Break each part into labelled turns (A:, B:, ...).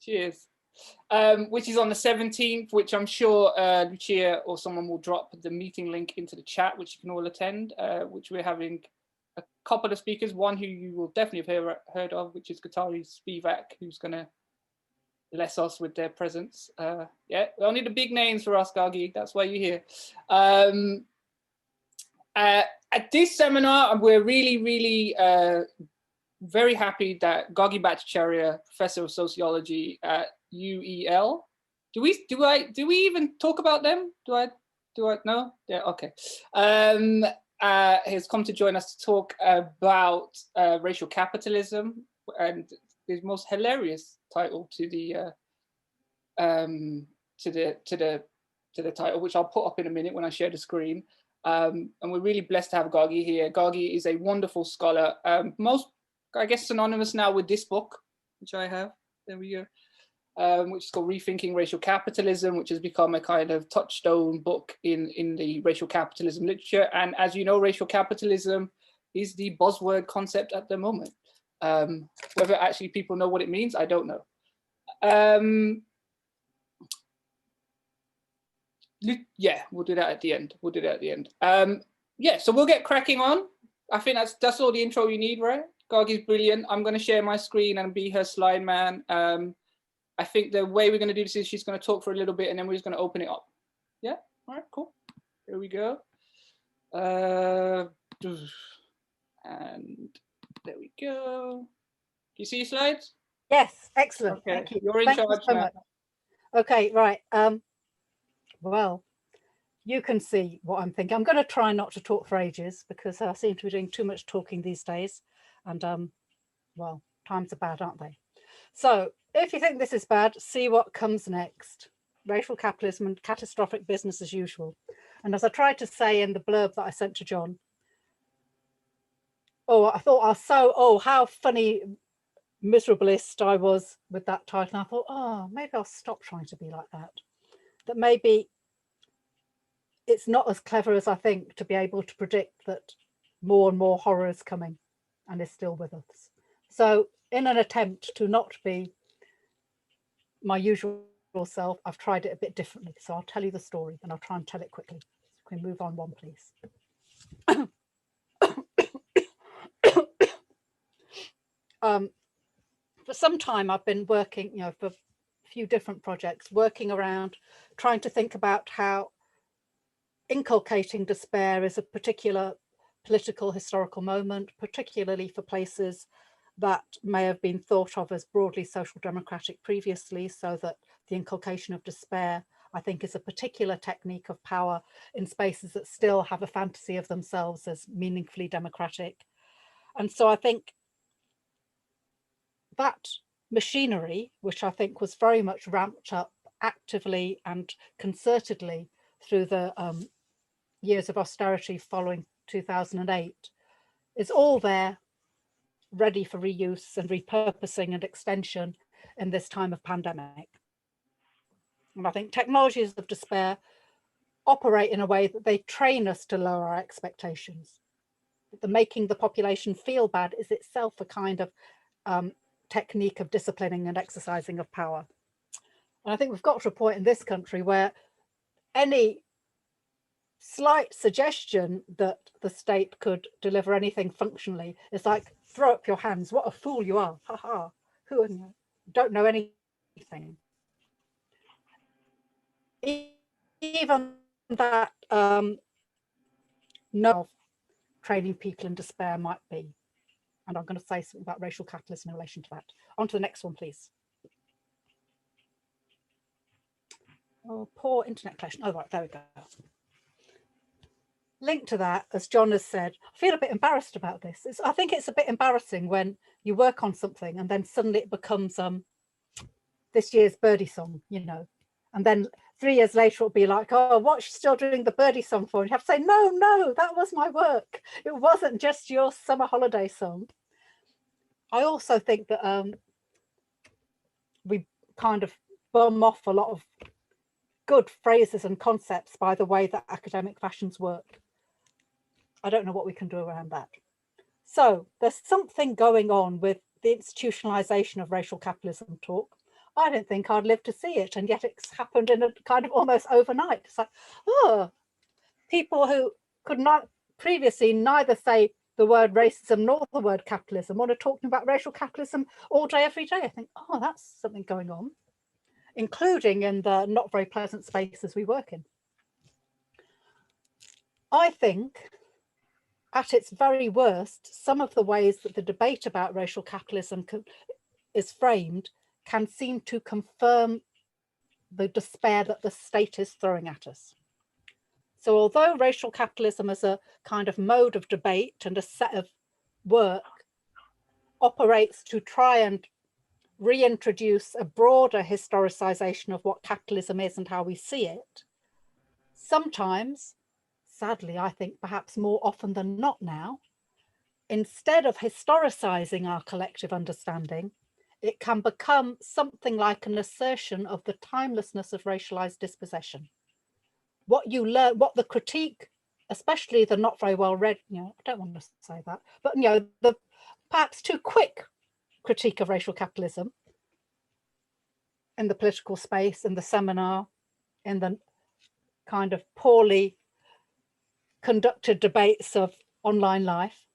A: Cheers. Which is on the 17th, which I'm sure Lucia or someone will drop the meeting link into the chat, which you can all attend, which we're having a couple of speakers, one who you will definitely have heard of, which is Qatari Spivak, who's going to bless us with their presence. Yeah, only the big names for us, Gagi, that's why you're here. At this seminar, we're really very happy that Gagi Bhattacharya, Professor of Sociology at UEL. Do we even talk about them? Do I no? Yeah, okay. Has come to join us to talk about racial capitalism, and the most hilarious title to the title, which I'll put up in a minute when I share the screen. And we're really blessed to have Gagi here. Gagi is a wonderful scholar, most, I guess, synonymous now with this book, which I have. There we go. Which is called Rethinking Racial Capitalism, which has become a kind of touchstone book in the racial capitalism literature. And as you know, racial capitalism is the buzzword concept at the moment. Whether actually people know what it means, I don't know. Yeah, we'll do that at the end. Yeah, so we'll get cracking on. I think that's all the intro you need, right? Gagi's brilliant. I'm going to share my screen and be her slide man. I think the way we're going to do this is she's going to talk for a little bit and then we're just going to open it up. Yeah, all right, cool. Here we go. And there we go. Do you see your slides?
B: Yes, excellent.
A: Okay.
B: Thank you.
A: You're in charge
B: so
A: now.
B: much. Okay, right. Well, you can see what I'm thinking. I'm going to try not to talk for ages because I seem to be doing too much talking these days. And well, times are bad, aren't they? So if you think this is bad, see what comes next. Racial capitalism and catastrophic business as usual. And as I tried to say in the blurb that I sent to John, I thought how funny miserablest I was with that title. And I thought, maybe I'll stop trying to be like that. That maybe it's not as clever as I think to be able to predict that more and more horror is coming and is still with us. So in an attempt to not be my usual self, I've tried it a bit differently. So I'll tell you the story and I'll try and tell it quickly. Can we move on one, please? For some time, I've been working, for a few different projects, working around trying to think about how inculcating despair is a particular political historical moment, particularly for places that may have been thought of as broadly social democratic previously, so that the inculcation of despair, I think, is a particular technique of power in spaces that still have a fantasy of themselves as meaningfully democratic. And so I think that machinery, which I think was very much ramped up actively and concertedly through the years of austerity following 2008, is all there, ready for reuse and repurposing and extension in this time of pandemic. And I think technologies of despair operate in a way that they train us to lower our expectations. The making the population feel bad is itself a kind of technique of disciplining and exercising of power. And I think we've got to a point in this country where any slight suggestion that the state could deliver anything functionally is like, throw up your hands, what a fool you are, ha ha, who don't know anything. Even that no training people in despair might be. And I'm going to say something about racial capitalism in relation to that. On to the next one, please. Oh, poor internet connection. Oh, right, there we go. Linked to that, as John has said, I feel a bit embarrassed about this. I think it's a bit embarrassing when you work on something and then suddenly it becomes this year's birdie song, and then 3 years later it'll be like, oh, what's she still doing the birdie song for? And you have to say, no, that was my work. It wasn't just your summer holiday song. I also think that we kind of bum off a lot of good phrases and concepts by the way that academic fashions work. I don't know what we can do around that. So there's something going on with the institutionalization of racial capitalism talk. I didn't think I'd live to see it, and yet it's happened in a kind of almost overnight. It's like, oh, people who could not previously neither say the word racism nor the word capitalism want to talking about racial capitalism all day, every day. I think, oh, that's something going on, including in the not very pleasant spaces we work in. I think at its very worst, some of the ways that the debate about racial capitalism is framed can seem to confirm the despair that the state is throwing at us. So although racial capitalism as a kind of mode of debate and a set of work operates to try and reintroduce a broader historicization of what capitalism is and how we see it, sometimes, sadly, I think perhaps more often than not now, instead of historicizing our collective understanding, it can become something like an assertion of the timelessness of racialized dispossession. What you learn, what the critique, especially the not very well read, I don't want to say that, but the perhaps too quick critique of racial capitalism in the political space, in the seminar, in the kind of poorly conducted debates of online life,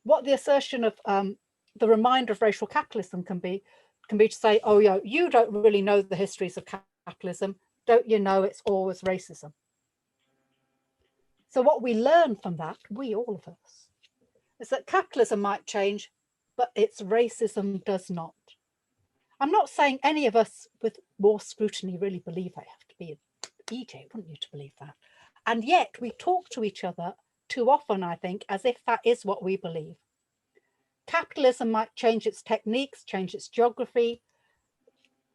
B: what the assertion of the reminder of racial capitalism can be to say, oh, you don't really know the histories of capitalism, don't you know it's always racism? So what we learn from that, all of us, is that capitalism might change, but its racism does not. I'm not saying any of us with more scrutiny really believe they have to be an EJ, wouldn't you, to believe that? And yet we talk to each other too often, I think, as if that is what we believe. Capitalism might change its techniques, change its geography,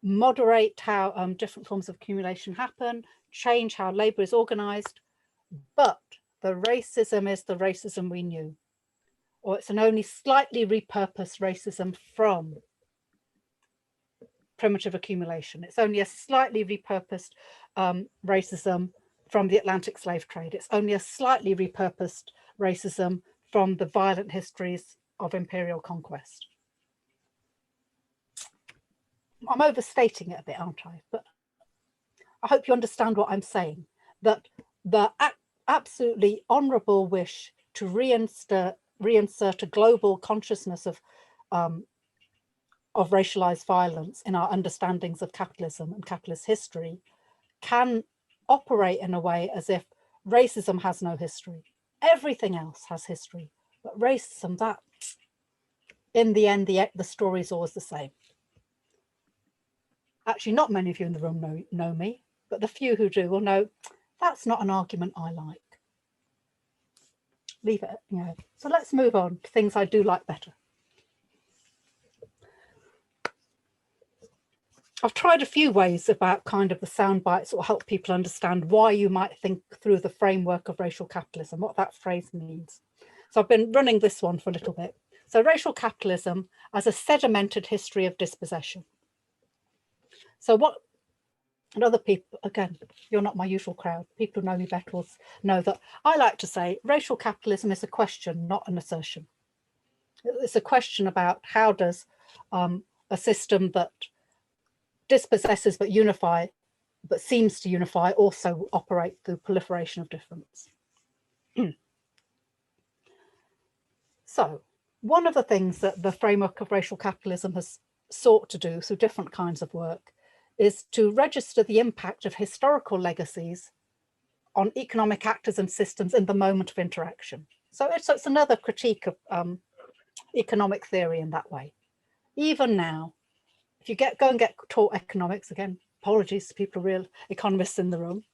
B: moderate how different forms of accumulation happen, change how labor is organized, but the racism is the racism we knew, or it's an only slightly repurposed racism from primitive accumulation. It's only a slightly repurposed racism from the Atlantic slave trade. It's only a slightly repurposed racism from the violent histories of imperial conquest. I'm overstating it a bit, aren't I? But I hope you understand what I'm saying, that the absolutely honourable wish to reinsert a global consciousness of racialized violence in our understandings of capitalism and capitalist history can operate in a way as if racism has no history. Everything else has history, but racism, that in the end, the story is always the same. Actually, not many of you in the room know me, but the few who do will know that's not an argument I like. Leave it, So let's move on to things I do like better. I've tried a few ways about kind of the sound bites that will help people understand why you might think through the framework of racial capitalism, what that phrase means. So I've been running this one for a little bit. So racial capitalism as a sedimented history of dispossession. So what, and other people, again, you're not my usual crowd, people who know me better will know that I like to say racial capitalism is a question, not an assertion. It's a question about how does a system that dispossesses but seems to unify also operate through proliferation of difference. So one of the things that the framework of racial capitalism has sought to do through different kinds of work is to register the impact of historical legacies on economic actors and systems in the moment of interaction. So it's another critique of economic theory in that way. Even now, if you go and get taught economics, again, apologies to people, real economists in the room,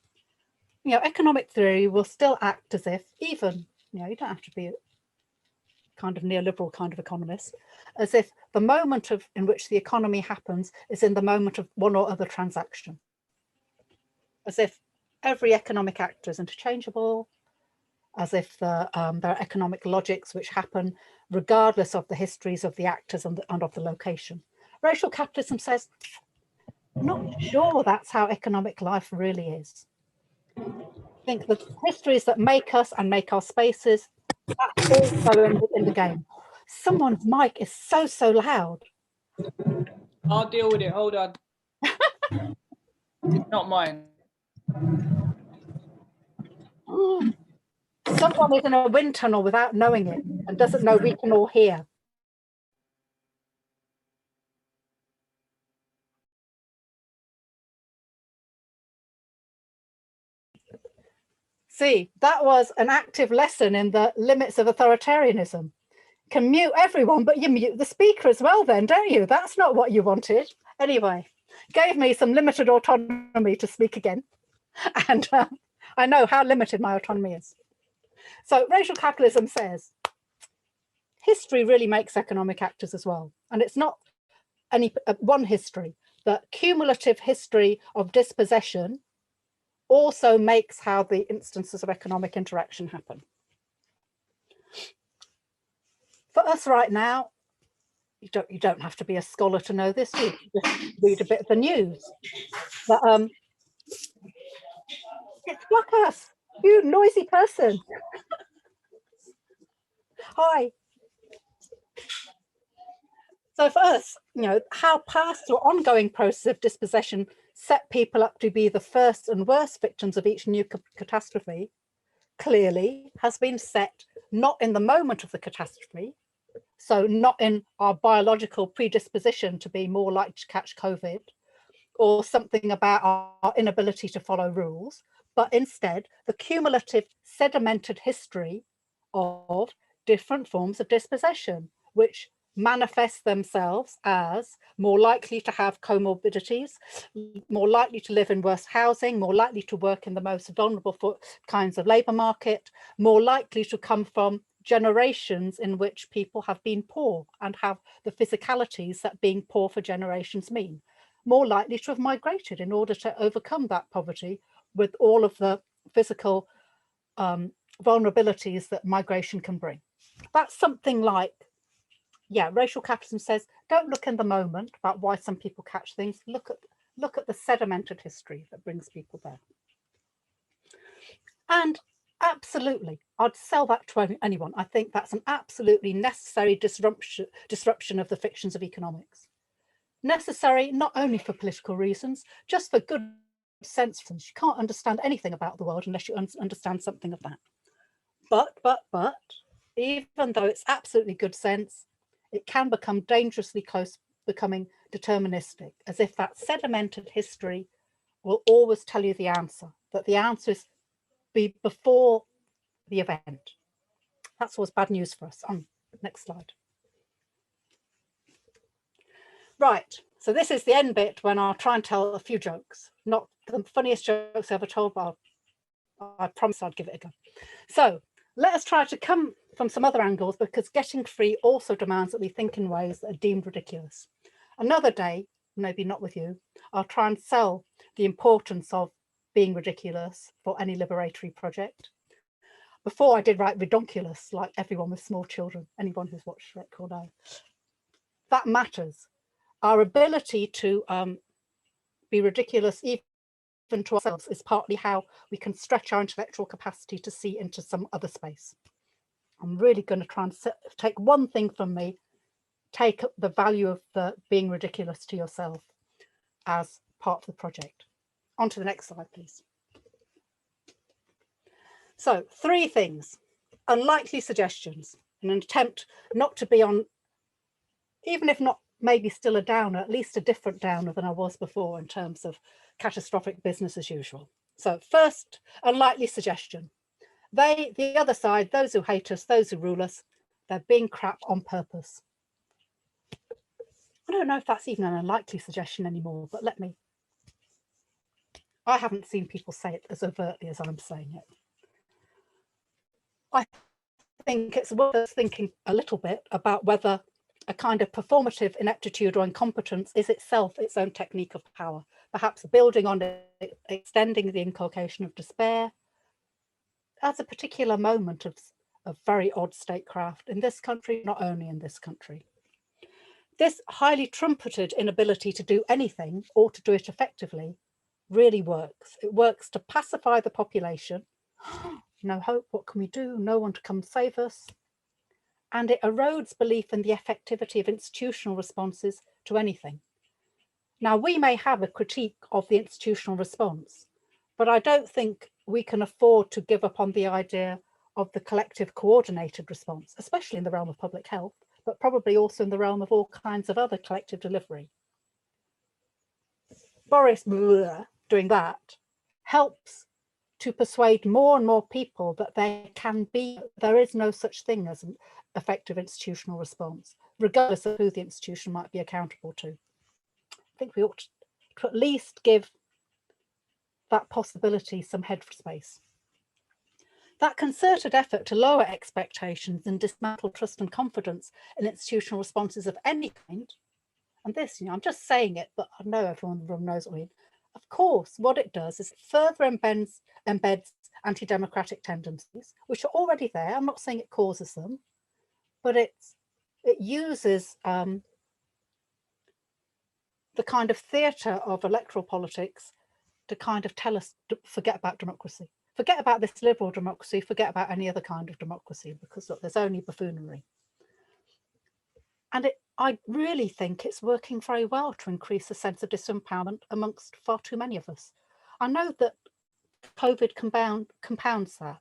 B: economic theory will still act as if even, you don't have to be a kind of neoliberal kind of economist, as if the moment in which the economy happens is in the moment of one or other transaction. As if every economic actor is interchangeable, as if there are economic logics which happen regardless of the histories of the actors and of the location. Racial capitalism says, not sure that's how economic life really is. I think the histories that make us and make our spaces, that's also in the game. Someone's mic is so loud.
A: I'll deal with it, hold on. It's not mine.
B: Someone is in a wind tunnel without knowing it and doesn't know we can all hear. See, that was an active lesson in the limits of authoritarianism. Can mute everyone, but you mute the speaker as well then, don't you? That's not what you wanted. Anyway, gave me some limited autonomy to speak again. And I know how limited my autonomy is. So racial capitalism says, history really makes economic actors as well. And it's not any one history. The cumulative history of dispossession also makes how the instances of economic interaction happen. For us right now, you don't have to be a scholar to know this. You just read a bit of the news. But it's Blockhouse, you noisy person. Hi. So for us, you know, how past or ongoing process of dispossession set people up to be the first and worst victims of each new catastrophe clearly has been set not in the moment of the catastrophe, so not in our biological predisposition to be more likely to catch COVID or something about our inability to follow rules, but instead the cumulative sedimented history of different forms of dispossession, which manifest themselves as more likely to have comorbidities, more likely to live in worse housing, more likely to work in the most vulnerable kinds of labour market, more likely to come from generations in which people have been poor and have the physicalities that being poor for generations mean, more likely to have migrated in order to overcome that poverty with all of the physical vulnerabilities that migration can bring. That's something like, yeah, racial capitalism says, don't look in the moment about why some people catch things, look at the sedimented history that brings people there. And absolutely, I'd sell that to anyone. I think that's an absolutely necessary disruption of the fictions of economics. Necessary not only for political reasons, just for good sense reasons. You can't understand anything about the world unless you understand something of that. But, even though it's absolutely good sense, it can become dangerously close, becoming deterministic, as if that sedimented history will always tell you the answer, that the answer is be before the event. That's always bad news for us. Next slide. Right, so this is the end bit when I'll try and tell a few jokes. Not the funniest jokes I ever told, but I promise I'd give it a go. So let us try to come from some other angles, because getting free also demands that we think in ways that are deemed ridiculous. Another day, maybe not with you, I'll try and sell the importance of being ridiculous for any liberatory project. Before I did write redonkulous, like everyone with small children, anyone who's watched Shrek will know. That matters. Our ability to be ridiculous even to ourselves is partly how we can stretch our intellectual capacity to see into some other space. I'm really going to try and take one thing from me, take the value of the being ridiculous to yourself as part of the project. On to the next slide, please. So 3 things, unlikely suggestions, in an attempt not to be on, even if not maybe still a downer, at least a different downer than I was before in terms of catastrophic business as usual. So first, unlikely suggestion. They, the other side, those who hate us, those who rule us, they're being crap on purpose. I don't know if that's even an unlikely suggestion anymore, but I haven't seen people say it as overtly as I'm saying it. I think it's worth us thinking a little bit about whether a kind of performative ineptitude or incompetence is itself its own technique of power, perhaps building on it, extending the inculcation of despair as a particular moment of very odd statecraft in this country, not only in this country. This highly trumpeted inability to do anything or to do it effectively really works. It works to pacify the population. No hope, what can we do? No one to come save us. And it erodes belief in the effectivity of institutional responses to anything. Now, we may have a critique of the institutional response, but I don't think we can afford to give up on the idea of the collective coordinated response, especially in the realm of public health, but probably also in the realm of all kinds of other collective delivery. Boris doing that helps to persuade more and more people that there is no such thing as an effective institutional response, regardless of who the institution might be accountable to. I think we ought to at least give that possibility some headspace. That concerted effort to lower expectations and dismantle trust and confidence in institutional responses of any kind, and this, I'm just saying it, but I know everyone in the room knows what I mean. Of course, what it does is it further embeds anti-democratic tendencies, which are already there. I'm not saying it causes them, but it uses the kind of theatre of electoral politics to kind of tell us to forget about democracy. Forget about this liberal democracy, forget about any other kind of democracy, because look, there's only buffoonery. And I really think it's working very well to increase the sense of disempowerment amongst far too many of us. I know that COVID compounds that.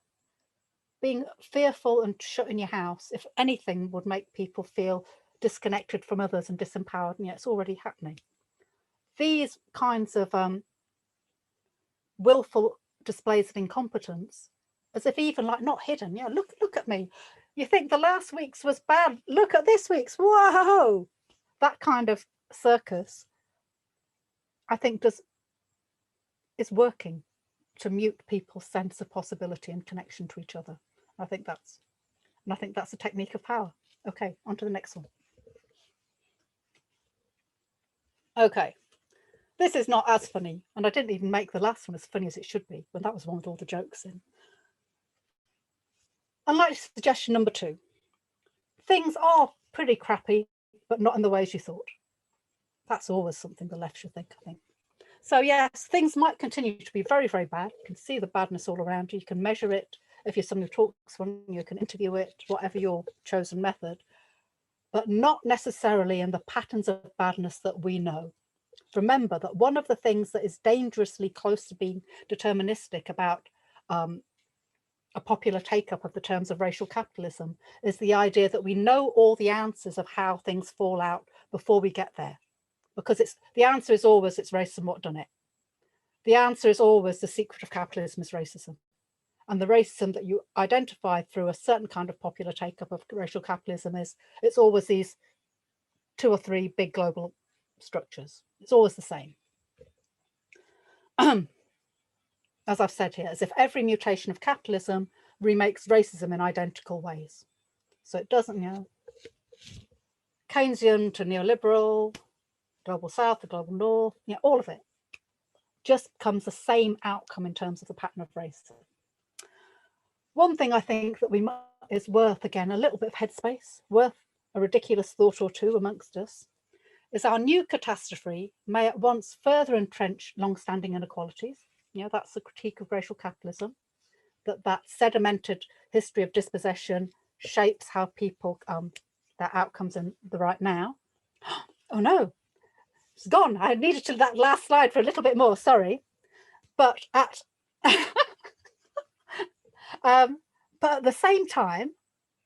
B: Being fearful and shut in your house, if anything, would make people feel disconnected from others and disempowered, and yet it's already happening. These kinds of willful displays of incompetence, as if even like not hidden, look at me. You think the last week's was bad, look at this week's, whoa! That kind of circus, I think is working to mute people's sense of possibility and connection to each other. I think that's a technique of power. Okay, on to the next one. Okay, this is not as funny, and I didn't even make the last one as funny as it should be, but that was one with all the jokes in. Unlikely suggestion number 2. Things are pretty crappy, but not in the ways you thought. That's always something the left should think, I think. So yes, things might continue to be very, very bad. You can see the badness all around you. You can measure it. If you're someone who talks one, you can interview it, whatever your chosen method, but not necessarily in the patterns of badness that we know. Remember that one of the things that is dangerously close to being deterministic about a popular take-up of the terms of racial capitalism is the idea that we know all the answers of how things fall out before we get there. Because the answer is always it's racism what done it. The answer is always the secret of capitalism is racism. And the racism that you identify through a certain kind of popular take-up of racial capitalism it's always these 2 or 3 big global structures. It's always the same. As I've said here, as if every mutation of capitalism remakes racism in identical ways. So it doesn't, Keynesian to neoliberal, global south, the global north, all of it just becomes the same outcome in terms of the pattern of racism. One thing I think that is worth, again, a little bit of headspace, worth a ridiculous thought or two amongst us, is our new catastrophe may at once further entrench long-standing inequalities. That's the critique of racial capitalism, that sedimented history of dispossession shapes how people, their outcomes in the right now. Oh no, it's gone. I needed to that last slide for a little bit more, sorry. But at the same time,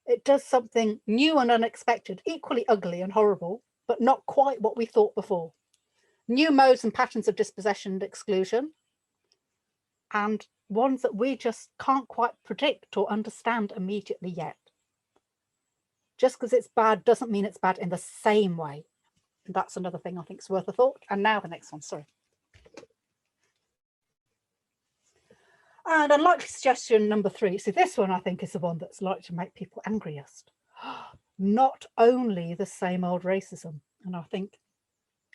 B: it does something new and unexpected, equally ugly and horrible, but not quite what we thought before. New modes and patterns of dispossession and exclusion, and ones that we just can't quite predict or understand immediately yet. Just because it's bad doesn't mean it's bad in the same way. And that's another thing I think is worth a thought. And now the next one, sorry. And unlikely suggestion number 3. See, this one I think is the one that's likely to make people angriest. Not only the same old racism. And I think,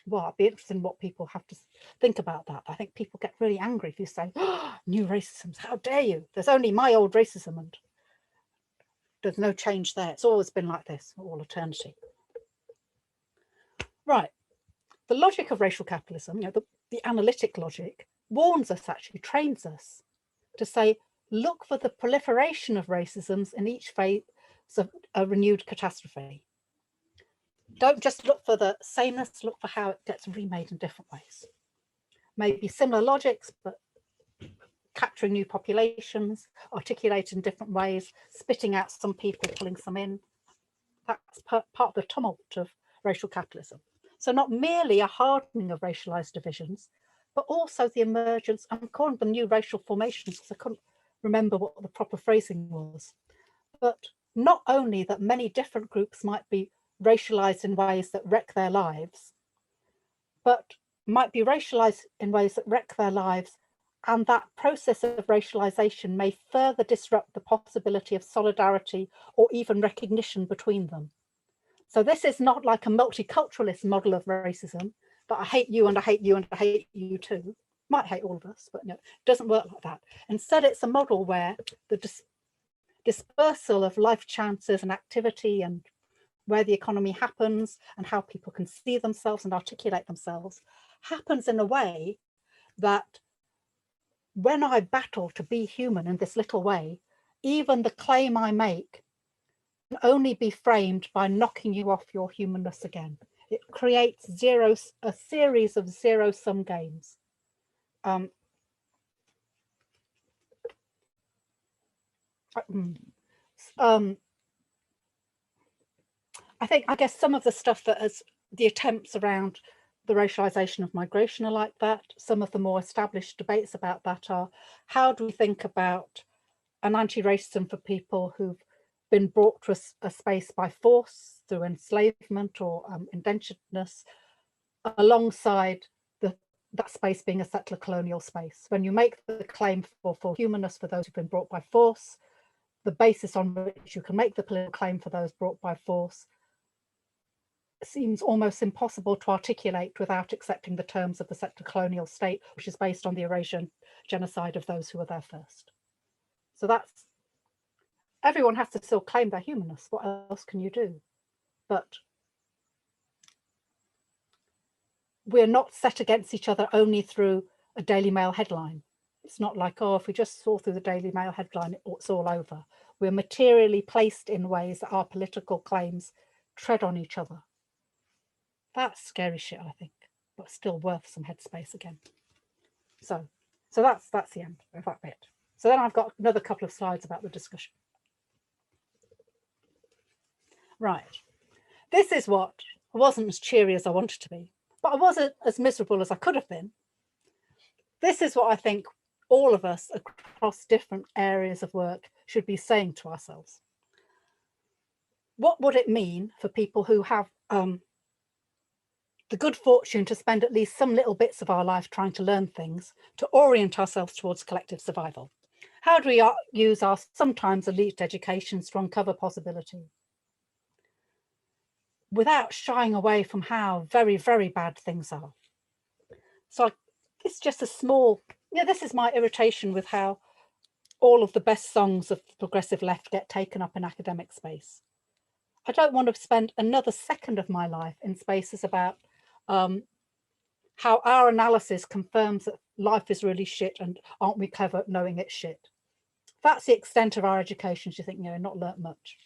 B: well, I'd be interested in what people have to think about that. I think people get really angry if you say, new racisms, how dare you? There's only my old racism and there's no change there. It's always been like this for all eternity. Right. The logic of racial capitalism, the analytic logic, warns us, actually trains us to say, look for the proliferation of racisms in each phase of a renewed catastrophe. Don't just look for the sameness, look for how it gets remade in different ways. Maybe similar logics, but capturing new populations, articulated in different ways, spitting out some people, pulling some in. That's part of the tumult of racial capitalism. So not merely a hardening of racialized divisions, but also the emergence, I'm calling them new racial formations because I couldn't remember what the proper phrasing was. But not only that many different groups might be racialized in ways that wreck their lives, but might be racialized in ways that wreck their lives, and that process of racialization may further disrupt the possibility of solidarity or even recognition between them. So this is not like a multiculturalist model of racism, that I hate you and I hate you and I hate you too. Might hate all of us, but no, it doesn't work like that. Instead, it's a model where the dispersal of life chances and activity and where the economy happens and how people can see themselves and articulate themselves happens in a way that when I battle to be human in this little way, even the claim I make can only be framed by knocking you off your humanness again. It creates a series of zero-sum games. I guess some of the stuff that has the attempts around the racialization of migration are like that. Some of the more established debates about that are, how do we think about an anti-racism for people who've been brought to a space by force through enslavement or indenturedness, alongside that space being a settler colonial space. When you make the claim for humanness for those who've been brought by force, the basis on which you can make the political claim for those brought by force seems almost impossible to articulate without accepting the terms of the settler colonial state, which is based on the Eurasian genocide of those who were there first. So that's, everyone has to still claim their humanness. What else can you do? But we're not set against each other only through a Daily Mail headline. It's not like, oh, if we just saw through the Daily Mail headline, it's all over. We're materially placed in ways that our political claims tread on each other. That's scary shit, I think, but still worth some headspace again. So that's the end of that bit. So then I've got another couple of slides about the discussion. Right. This is what wasn't as cheery as I wanted to be, but I wasn't as miserable as I could have been. This is what I think all of us across different areas of work should be saying to ourselves. What would it mean for people who have the good fortune to spend at least some little bits of our life trying to learn things, to orient ourselves towards collective survival? How do we use our sometimes elite educations to uncover possibility without shying away from how very, very bad things are? So it's just a small, this is my irritation with how all of the best songs of the progressive left get taken up in academic space. I don't want to spend another second of my life in spaces about how our analysis confirms that life is really shit and aren't we clever at knowing it's shit. That's the extent of our education. You think, not learnt much.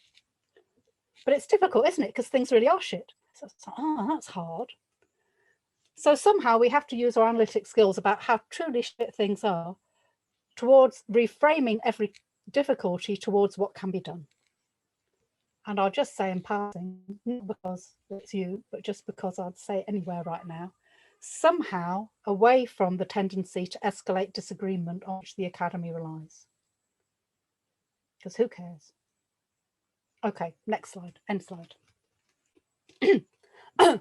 B: But it's difficult, isn't it? Because things really are shit. So it's like, oh, that's hard. So somehow we have to use our analytic skills about how truly shit things are towards reframing every difficulty towards what can be done. And I'll just say in passing, not because it's you, but just because I'd say it anywhere right now, somehow away from the tendency to escalate disagreement on which the academy relies. Because who cares? Okay, next slide, end slide. So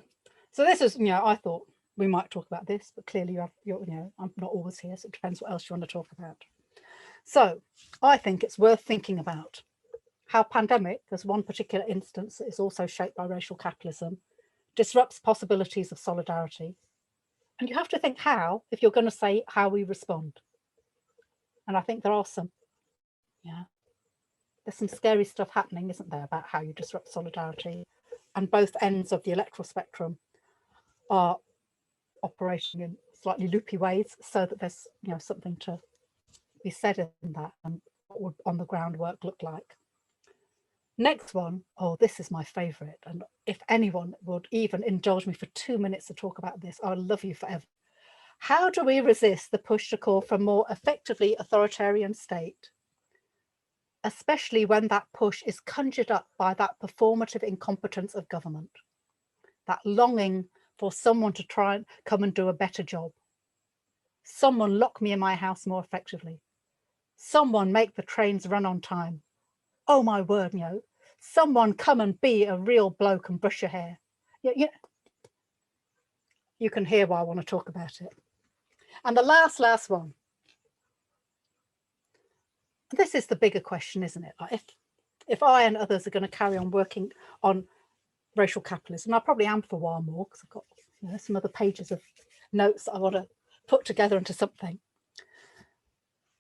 B: this is, I thought we might talk about this, but clearly I'm not always here, so it depends what else you want to talk about. So I think it's worth thinking about how pandemic, as one particular instance that is also shaped by racial capitalism, disrupts possibilities of solidarity. And you have to think how, if you're going to say how we respond. And I think there are some, there's some scary stuff happening, isn't there, about how you disrupt solidarity. And both ends of the electoral spectrum are operating in slightly loopy ways, so that there's something to be said in that, and what would on the ground work look like. Next one, oh, this is my favorite. And if anyone would even indulge me for 2 minutes to talk about this, I'll love you forever. How do we resist the push to call for a more effectively authoritarian state, especially when that push is conjured up by that performative incompetence of government, that longing for someone to try and come and do a better job? Someone lock me in my house more effectively. Someone make the trains run on time. Oh my word, someone come and be a real bloke and brush your hair. You can hear why I want to talk about it. And the last one. This is the bigger question, isn't it? Like if I and others are going to carry on working on racial capitalism, and I probably am for a while more, because I've got some other pages of notes that I want to put together into something.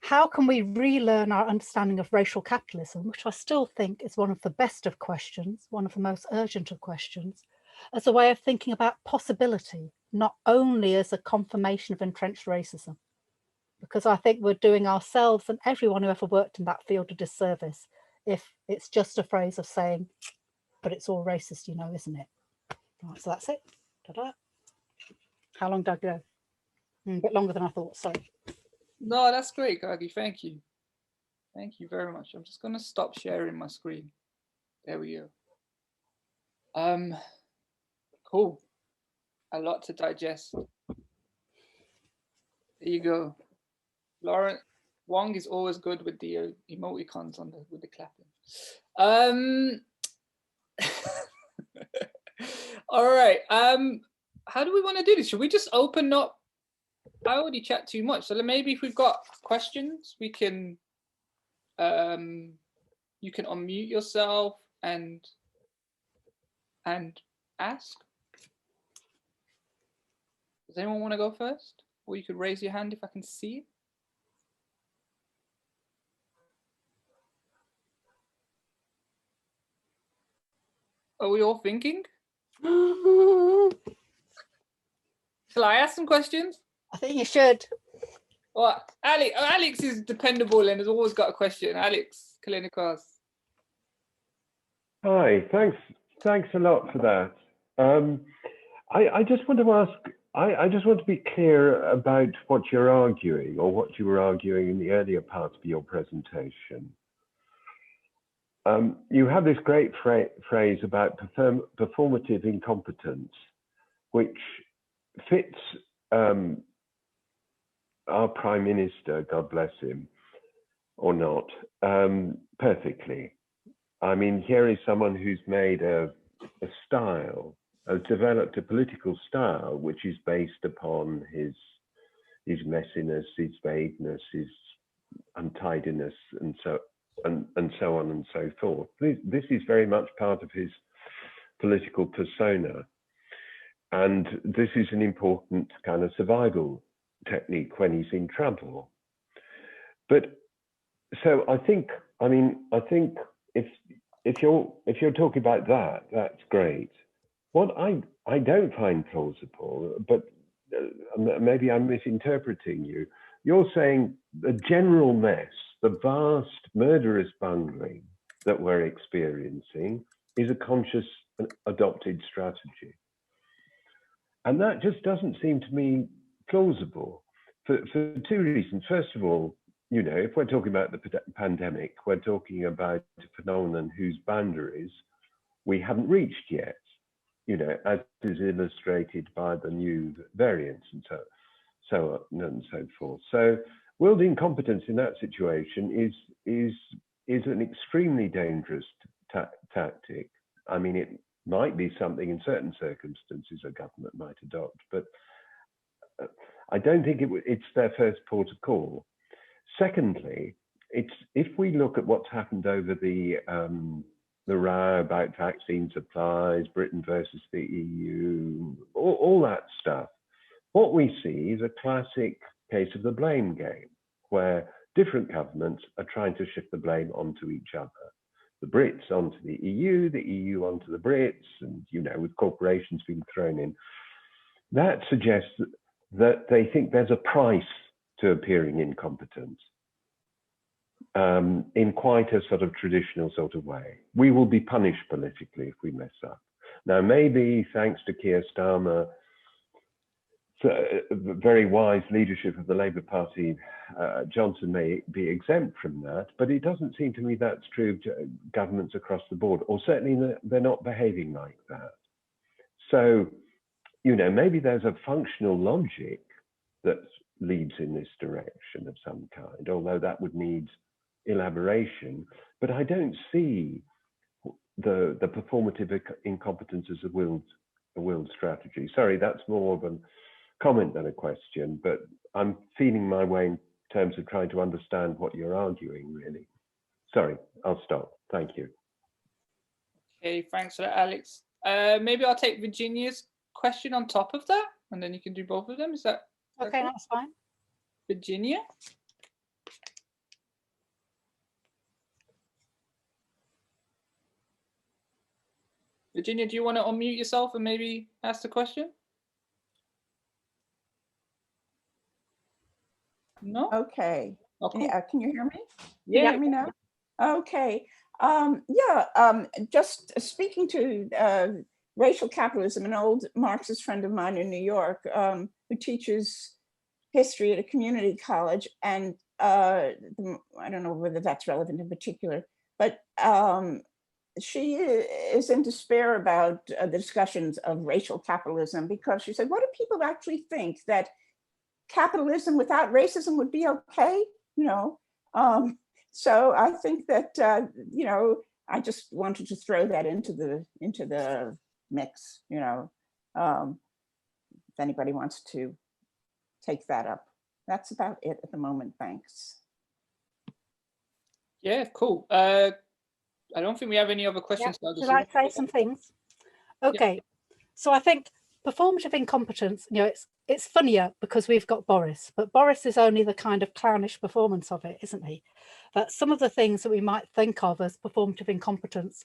B: How can we relearn our understanding of racial capitalism, which I still think is one of the best of questions, one of the most urgent of questions, as a way of thinking about possibility, not only as a confirmation of entrenched racism? Because I think we're doing ourselves and everyone who ever worked in that field a disservice if it's just a phrase of saying, but it's all racist, isn't it? Right, so that's it. Ta-da. How long did I go? A bit longer than I thought, sorry.
A: No, that's great, Gargi. Thank you. Thank you very much. I'm just going to stop sharing my screen. There we go. Cool. A lot to digest. There you go. Lauren Wong is always good with the emoticons with the clapping. All right. How do we want to do this? Should we just open up? I already chat too much, so maybe if we've got questions, we can. You can unmute yourself and ask. Does anyone want to go first? Or you could raise your hand if I can see it. Are we all thinking? Shall I ask some questions?
B: I think you should.
A: Well, Alex is dependable and has always got a question. Alex Kalinikos.
C: Hi, thanks a lot for that. I just want to ask, I just want to be clear about what you're arguing, or what you were arguing in the earlier parts of your presentation. You have this great phrase about performative incompetence, which fits our Prime Minister, God bless him, or not, perfectly. I mean, here is someone who's made a style, has developed a political style, which is based upon his messiness, his vagueness, his untidiness, and so on and so forth. This is very much part of his political persona. And this is an important kind of survival technique when he's in trouble. But so I think if you're talking about that, that's great. What I don't find plausible, but maybe I'm misinterpreting you. You're saying the general mess, the vast murderous bungling that we're experiencing is a conscious adopted strategy. And that just doesn't seem to me plausible for two reasons. First of all, if we're talking about the pandemic, we're talking about a phenomenon whose boundaries we haven't reached yet, as is illustrated by the new variants and so on and so forth. So willed incompetence in that situation is an extremely dangerous tactic. I mean, it might be something in certain circumstances a government might adopt, but I don't think it's their first port of call. Secondly, if we look at what's happened over the row about vaccine supplies, Britain versus the EU, all that stuff, what we see is a classic case of the blame game, where different governments are trying to shift the blame onto each other. The Brits onto the EU onto the Brits, and with corporations being thrown in. That suggests that they think there's a price to appearing incompetent. in quite a sort of traditional sort of way. We will be punished politically if we mess up. Now, maybe thanks to Keir Starmer, very wise leadership of the Labour Party, Johnson may be exempt from that, but it doesn't seem to me that's true of governments across the board, or certainly they're not behaving like that. So, you know, maybe there's a functional logic that leads in this direction of some kind, although that would need elaboration. But I don't see the performative incompetence as a willed strategy. Sorry, that's more of a comment than a question, but I'm feeling my way in terms of trying to understand what you're arguing, really. Sorry, I'll stop. Thank you.
A: Okay, thanks for that, Alex. Maybe I'll take Virginia's question on top of that, and then you can do both of them. Is that
B: okay? That's fine.
A: Virginia? Virginia, do you want to unmute yourself and maybe ask the question? No?
D: Okay.
A: Oh, cool.
D: Can you hear me?
A: Yeah.
D: Can you hear me now? Okay. Just speaking to racial capitalism, an old Marxist friend of mine in New York who teaches history at a community college, and I don't know whether that's relevant in particular, but she is in despair about the discussions of racial capitalism, because she said, what do people actually think, that capitalism without racism would be okay? You know, so I think that, you know, I just wanted to throw that into the mix, you know, if anybody wants to take that up. That's about it at the moment. Thanks.
A: Yeah, cool. I don't think we have any other questions.
B: Yeah. Should I say some things? Okay, yeah. So I think performative incompetence, you know, it's funnier because we've got Boris, but Boris is only the kind of clownish performance of it, isn't he? That some of the things that we might think of as performative incompetence,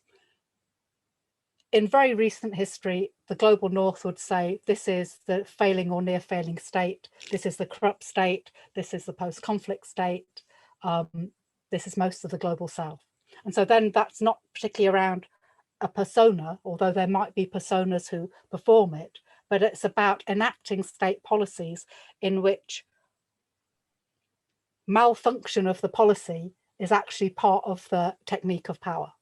B: in very recent history, the global north would say this is the failing or near failing state, this is the corrupt state, this is the post-conflict state, this is most of the global south. And so then that's not particularly around a persona, although there might be personas who perform it, but it's about enacting state policies in which malfunction of the policy is actually part of the technique of power,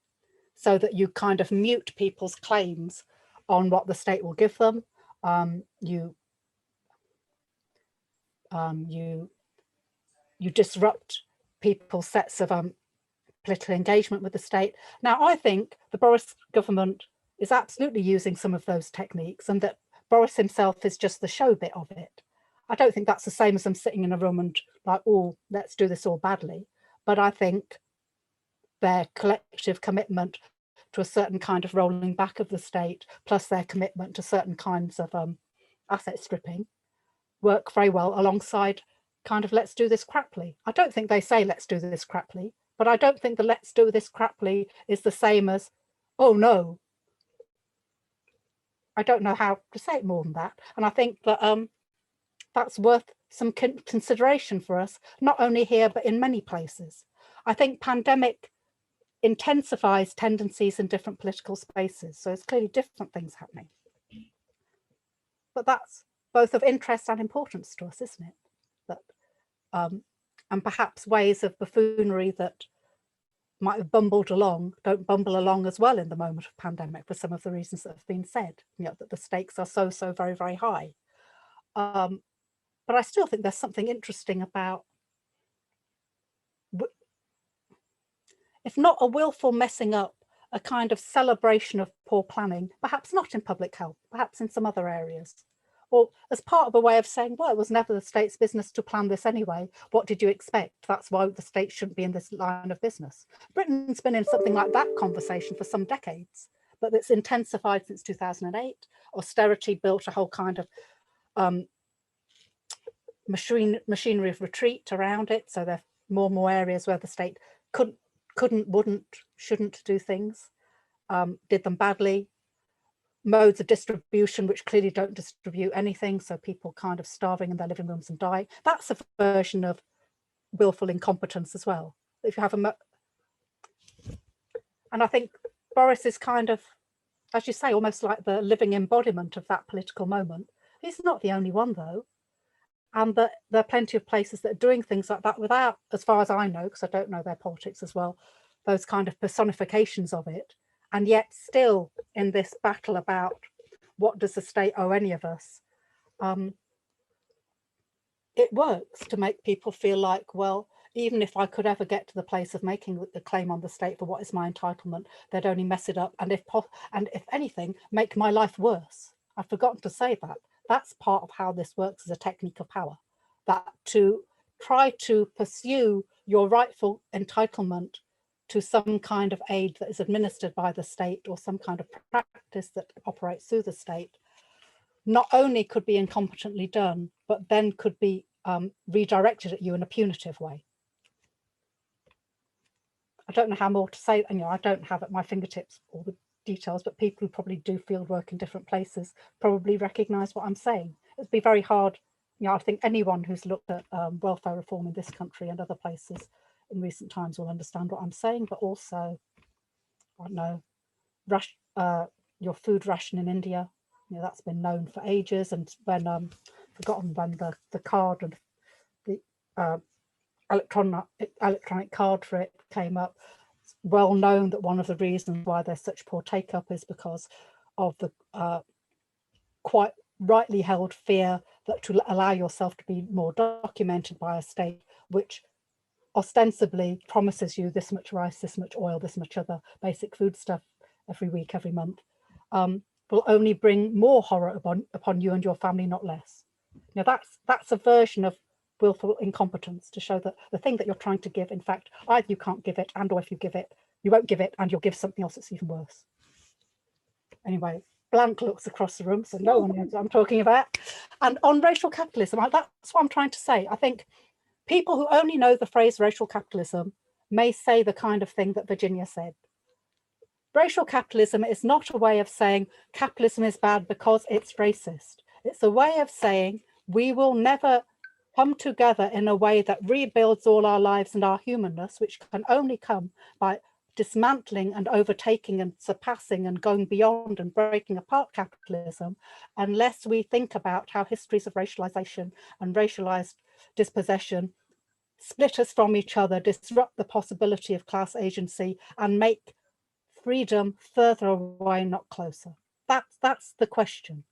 B: so that you kind of mute people's claims on what the state will give them. You disrupt people's sets of political engagement with the state. Now, I think the Boris government is absolutely using some of those techniques, and that Boris himself is just the show bit of it. I don't think that's the same as them sitting in a room and like, oh, let's do this all badly. But I think their collective commitment to a certain kind of rolling back of the state, plus their commitment to certain kinds of asset stripping, work very well alongside kind of let's do this craply. I don't think they say let's do this craply, but I don't think the let's do this craply is the same as, oh no. I don't know how to say it more than that. And I think that that's worth some consideration for us, not only here, but in many places. I think pandemic intensifies tendencies in different political spaces. So it's clearly different things happening. But that's both of interest and importance to us, isn't it? That, and perhaps ways of buffoonery that might have bumbled along, don't bumble along as well in the moment of pandemic for some of the reasons that have been said, you know, that the stakes are so very, very high. But I still think there's something interesting about, if not a willful messing up, a kind of celebration of poor planning, perhaps not in public health, perhaps in some other areas, or as part of a way of saying, well, it was never the state's business to plan this anyway. What did you expect? That's why the state shouldn't be in this line of business. Britain's been in something like that conversation for some decades, but it's intensified since 2008. Austerity built a whole kind of machinery of retreat around it. So there are more and more areas where the state couldn't, wouldn't, shouldn't do things, did them badly. Modes of distribution which clearly don't distribute anything, so people kind of starving in their living rooms and dying. That's a version of willful incompetence as well. if you have and I think Boris is kind of, as you say, almost like the living embodiment of that political moment. He's not the only one, though. And there are plenty of places that are doing things like that without, as far as I know, because I don't know their politics as well, those kind of personifications of it. And yet still in this battle about what does the state owe any of us, it works to make people feel like, well, even if I could ever get to the place of making the claim on the state for what is my entitlement, they'd only mess it up and if anything, make my life worse. I've forgotten to say that. That's part of how this works as a technique of power, that to try to pursue your rightful entitlement to some kind of aid that is administered by the state or some kind of practice that operates through the state, not only could be incompetently done, but then could be redirected at you in a punitive way. I don't know how more to say, I don't have at my fingertips all the details, but people who probably do field work in different places probably recognize what I'm saying. It'd be very hard, I think anyone who's looked at welfare reform in this country and other places in recent times will understand what I'm saying, but also, I don't know, your food ration in India, that's been known for ages, and when forgotten when the card and the electronic card for it came up, it's well known that one of the reasons why there's such poor take up is because of the quite rightly held fear that to allow yourself to be more documented by a state which ostensibly promises you this much rice, this much oil, this much other basic food stuff every week, every month, will only bring more horror upon you and your family, not less. That's a version of willful incompetence, to show that the thing that you're trying to give, in fact, either you can't give it, and or if you give it, you won't give it, and you'll give something else that's even worse. Anyway, blank looks across the room, so no one knows what I'm talking about. And on racial capitalism, that's what I'm trying to say. I think people who only know the phrase racial capitalism may say the kind of thing that Virginia said. Racial capitalism is not a way of saying capitalism is bad because it's racist. It's a way of saying we will never come together in a way that rebuilds all our lives and our humanness, which can only come by dismantling and overtaking and surpassing and going beyond and breaking apart capitalism, unless we think about how histories of racialization and racialized dispossession split us from each other, disrupt the possibility of class agency, and make freedom further away, not closer. That's the question.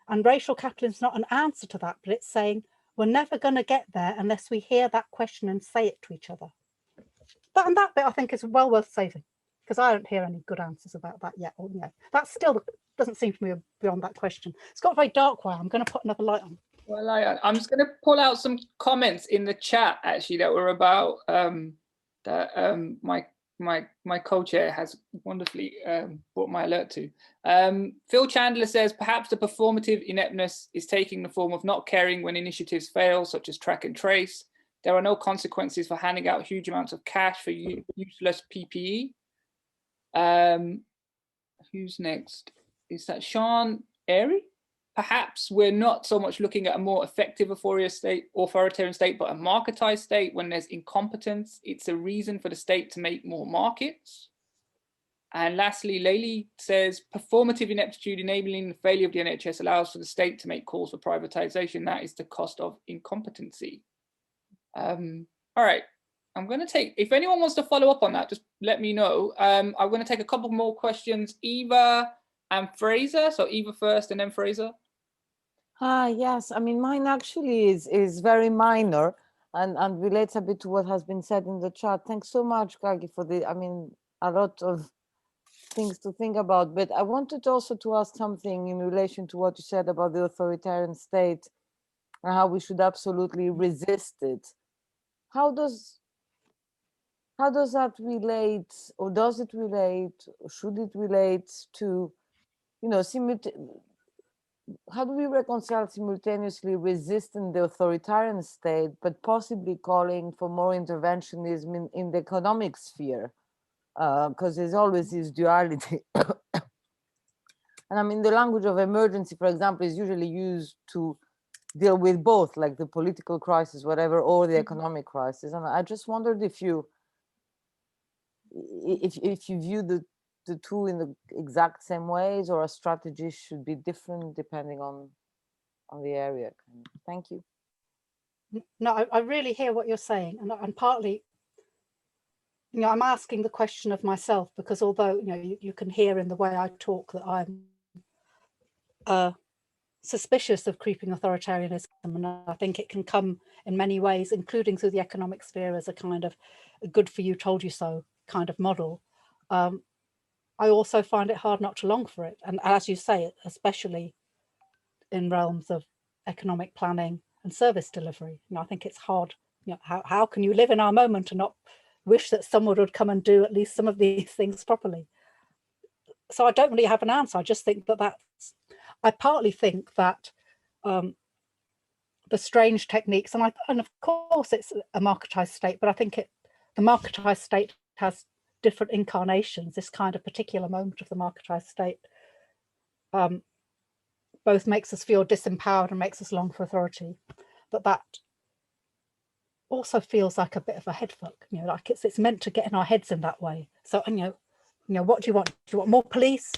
B: And racial capitalism is not an answer to that, but it's saying we're never going to get there unless we hear that question and say it to each other. That bit I think is well worth saving, because I don't hear any good answers about that yet. That still doesn't seem to me beyond that question. It's got a very dark way. I'm going to put another light on.
A: Well, I'm just going to pull out some comments in the chat actually that were about my co-chair has wonderfully brought my alert to. Phil Chandler says, perhaps the performative ineptness is taking the form of not caring when initiatives fail, such as track and trace. There are no consequences for handing out huge amounts of cash for useless PPE. Who's next? Is that Sean Airy? Perhaps we're not so much looking at a more effective authoritarian state, but a marketized state. When there's incompetence, it's a reason for the state to make more markets. And lastly, Layli says, performative ineptitude enabling the failure of the NHS allows for the state to make calls for privatization. That is the cost of incompetency. All right, I'm going to take, if anyone wants to follow up on that, just let me know. I'm going to take a couple more questions, Eva and Fraser. So Eva first and then Fraser.
E: Yes, I mean, mine actually is very minor and relates a bit to what has been said in the chat. Thanks so much, Gagi, for a lot of things to think about. But I wanted also to ask something in relation to what you said about the authoritarian state and how we should absolutely resist it. How does that relate, or does it relate, or should it relate to, how do we reconcile simultaneously resisting the authoritarian state, but possibly calling for more interventionism in the economic sphere? Because there's always this duality. And I mean, the language of emergency, for example, is usually used to deal with both, like the political crisis, whatever, or the economic crisis. And I just wondered if you if you view the two in the exact same ways, or a strategy should be different depending on the area. Thank you.
B: No, I really hear what you're saying, and partly, you know, I'm asking the question of myself, because although, you know, you can hear in the way I talk that I'm suspicious of creeping authoritarianism, and I think it can come in many ways, including through the economic sphere, as a kind of a good for you, told you so kind of model. I also find it hard not to long for it, and as you say, especially in realms of economic planning and service delivery. You know, I think it's hard. You know, how can you live in our moment and not wish that someone would come and do at least some of these things properly? So I don't really have an answer. I just think I partly think that the strange techniques, and of course it's a marketized state, but I think the marketized state has different incarnations. This kind of particular moment of the marketized state both makes us feel disempowered and makes us long for authority, but that also feels like a bit of a headfuck, you know, like it's meant to get in our heads in that way. So, you know, what do you want? Do you want more police?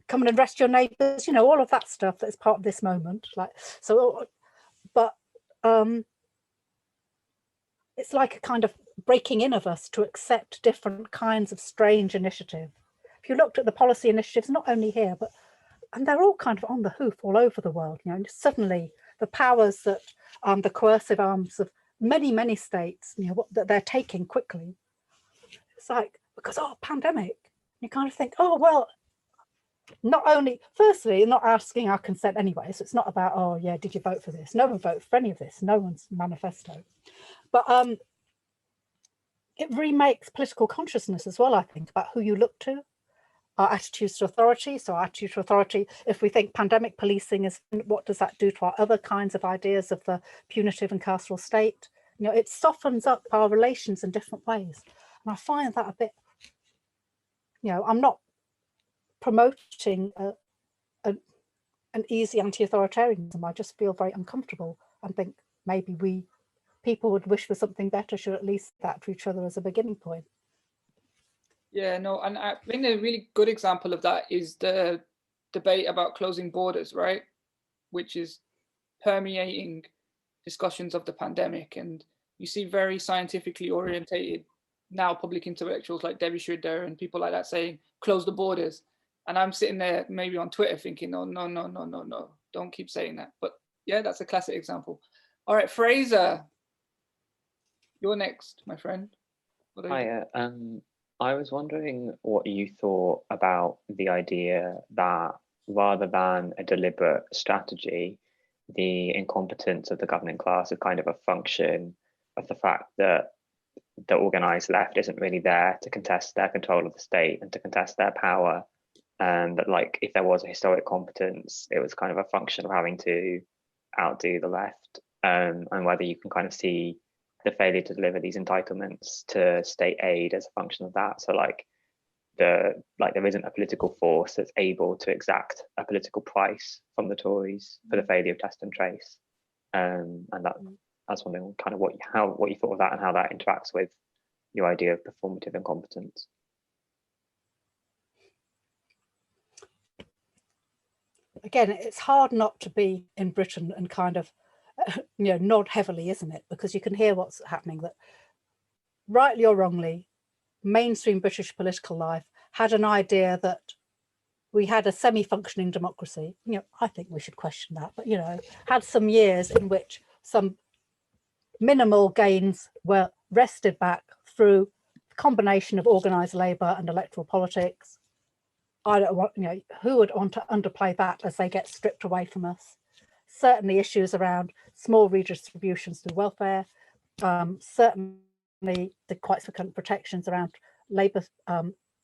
B: Come and arrest your neighbours? You know, all of that stuff that's part of this moment. Like, so, but it's like a kind of breaking in of us to accept different kinds of strange initiative. If you looked at the policy initiatives, not only here, and they're all kind of on the hoof all over the world, you know, and suddenly the powers that the coercive arms of many states, you know, that they're taking quickly. It's like, because, pandemic, you kind of think, well, not only, firstly, not asking our consent anyway, so it's not about, oh yeah, did you vote for this? No one voted for any of this, no one's manifesto. But it remakes political consciousness as well, I think, about who you look to. Our attitudes to authority. So our attitude to authority, if we think pandemic policing is, what does that do to our other kinds of ideas of the punitive and carceral state? You know, it softens up our relations in different ways. And I find that a bit, you know, I'm not promoting an easy anti-authoritarianism. I just feel very uncomfortable and think maybe people would wish for something better, should at least that to each other as a beginning point.
A: Yeah, no, and I think a really good example of that is the debate about closing borders, right? Which is permeating discussions of the pandemic. And you see very scientifically orientated now public intellectuals like Debbie Schroeder and people like that saying, close the borders. And I'm sitting there maybe on Twitter thinking, no, don't keep saying that. But yeah, that's a classic example. All right, Fraser, you're next, my friend.
F: Hiya. I was wondering what you thought about the idea that rather than a deliberate strategy, the incompetence of the governing class is kind of a function of the fact that the organized left isn't really there to contest their control of the state and to contest their power. And that, like, if there was a historic competence, it was kind of a function of having to outdo the left. And whether you can kind of see the failure to deliver these entitlements to state aid as a function of that. So there isn't a political force that's able to exact a political price from the Tories for the failure of test and trace. And that's wondering kind of what you thought of that and how that interacts with your idea of performative incompetence.
B: Again, it's hard not to be in Britain and kind of nod heavily, isn't it? Because you can hear what's happening, that rightly or wrongly, mainstream British political life had an idea that we had a semi-functioning democracy. I think we should question that, but had some years in which some minimal gains were wrested back through a combination of organised labour and electoral politics. I don't want, who would want to underplay that as they get stripped away from us? Certainly issues around small redistributions through welfare, certainly the quite significant protections around labour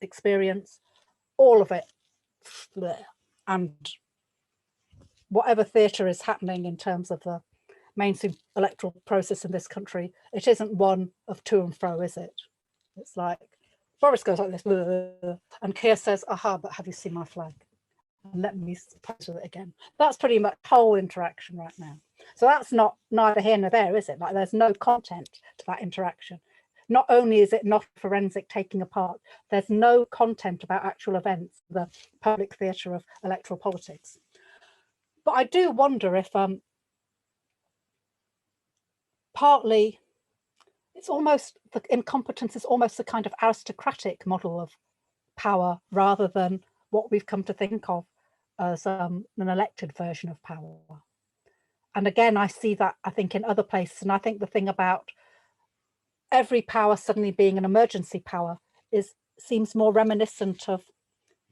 B: experience, all of it. And whatever theatre is happening in terms of the mainstream electoral process in this country, it isn't one of to and fro, is it? It's like Boris goes like this, and Keir says, aha, but have you seen my flag? And let me pose with it again. That's pretty much whole interaction right now. So that's not neither here nor there, is it? Like there's no content to that interaction. not only is it not forensic taking apart, there's no content about actual events, the public theatre of electoral politics. But I do wonder if partly it's almost, the incompetence is almost a kind of aristocratic model of power rather than what we've come to think of as an elected version of power. And again, I see that, I think, in other places. And I think the thing about every power suddenly being an emergency power seems more reminiscent of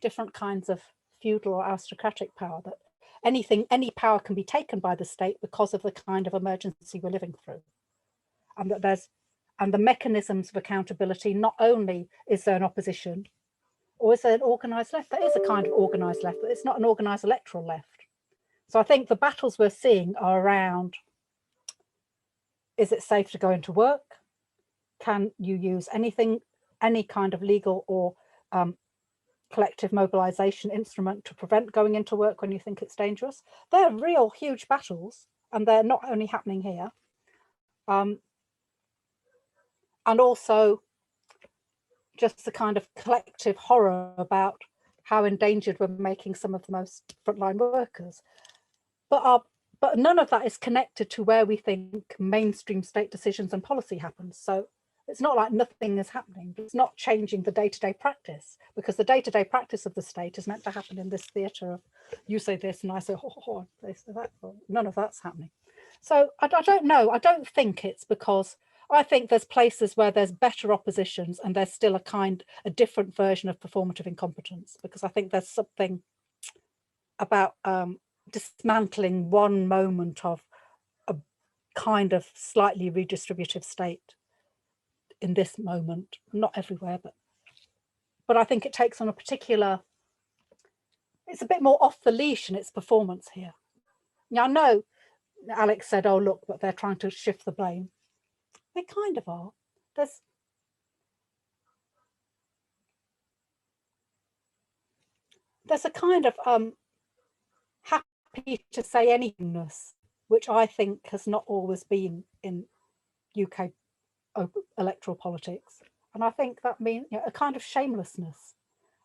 B: different kinds of feudal or aristocratic power, that any power can be taken by the state because of the kind of emergency we're living through. And that and the mechanisms of accountability, not only is there an opposition, or is there an organised left? There is a kind of organised left, but it's not an organised electoral left. So I think the battles we're seeing are around, is it safe to go into work? Can you use anything, any kind of legal or collective mobilisation instrument to prevent going into work when you think it's dangerous? They're real huge battles, and they're not only happening here. And also just the kind of collective horror about how endangered we're making some of the most frontline workers. But none of that is connected to where we think mainstream state decisions and policy happens. So it's not like nothing is happening. It's not changing the day-to-day practice, because the day-to-day practice of the state is meant to happen in this theatre of you say this and I say, oh, they say that. Well, none of that's happening. So I don't know. I don't think it's because I think there's places where there's better oppositions and there's still a different version of performative incompetence, because I think there's something about dismantling one moment of a kind of slightly redistributive state in this moment, not everywhere, but I think it takes on a particular, it's a bit more off the leash in its performance here. Now, I know Alex said, oh, look, but they're trying to shift the blame. They kind of are. There's a kind of happy to say anythingness, which I think has not always been in UK electoral politics. And I think that means a kind of shamelessness.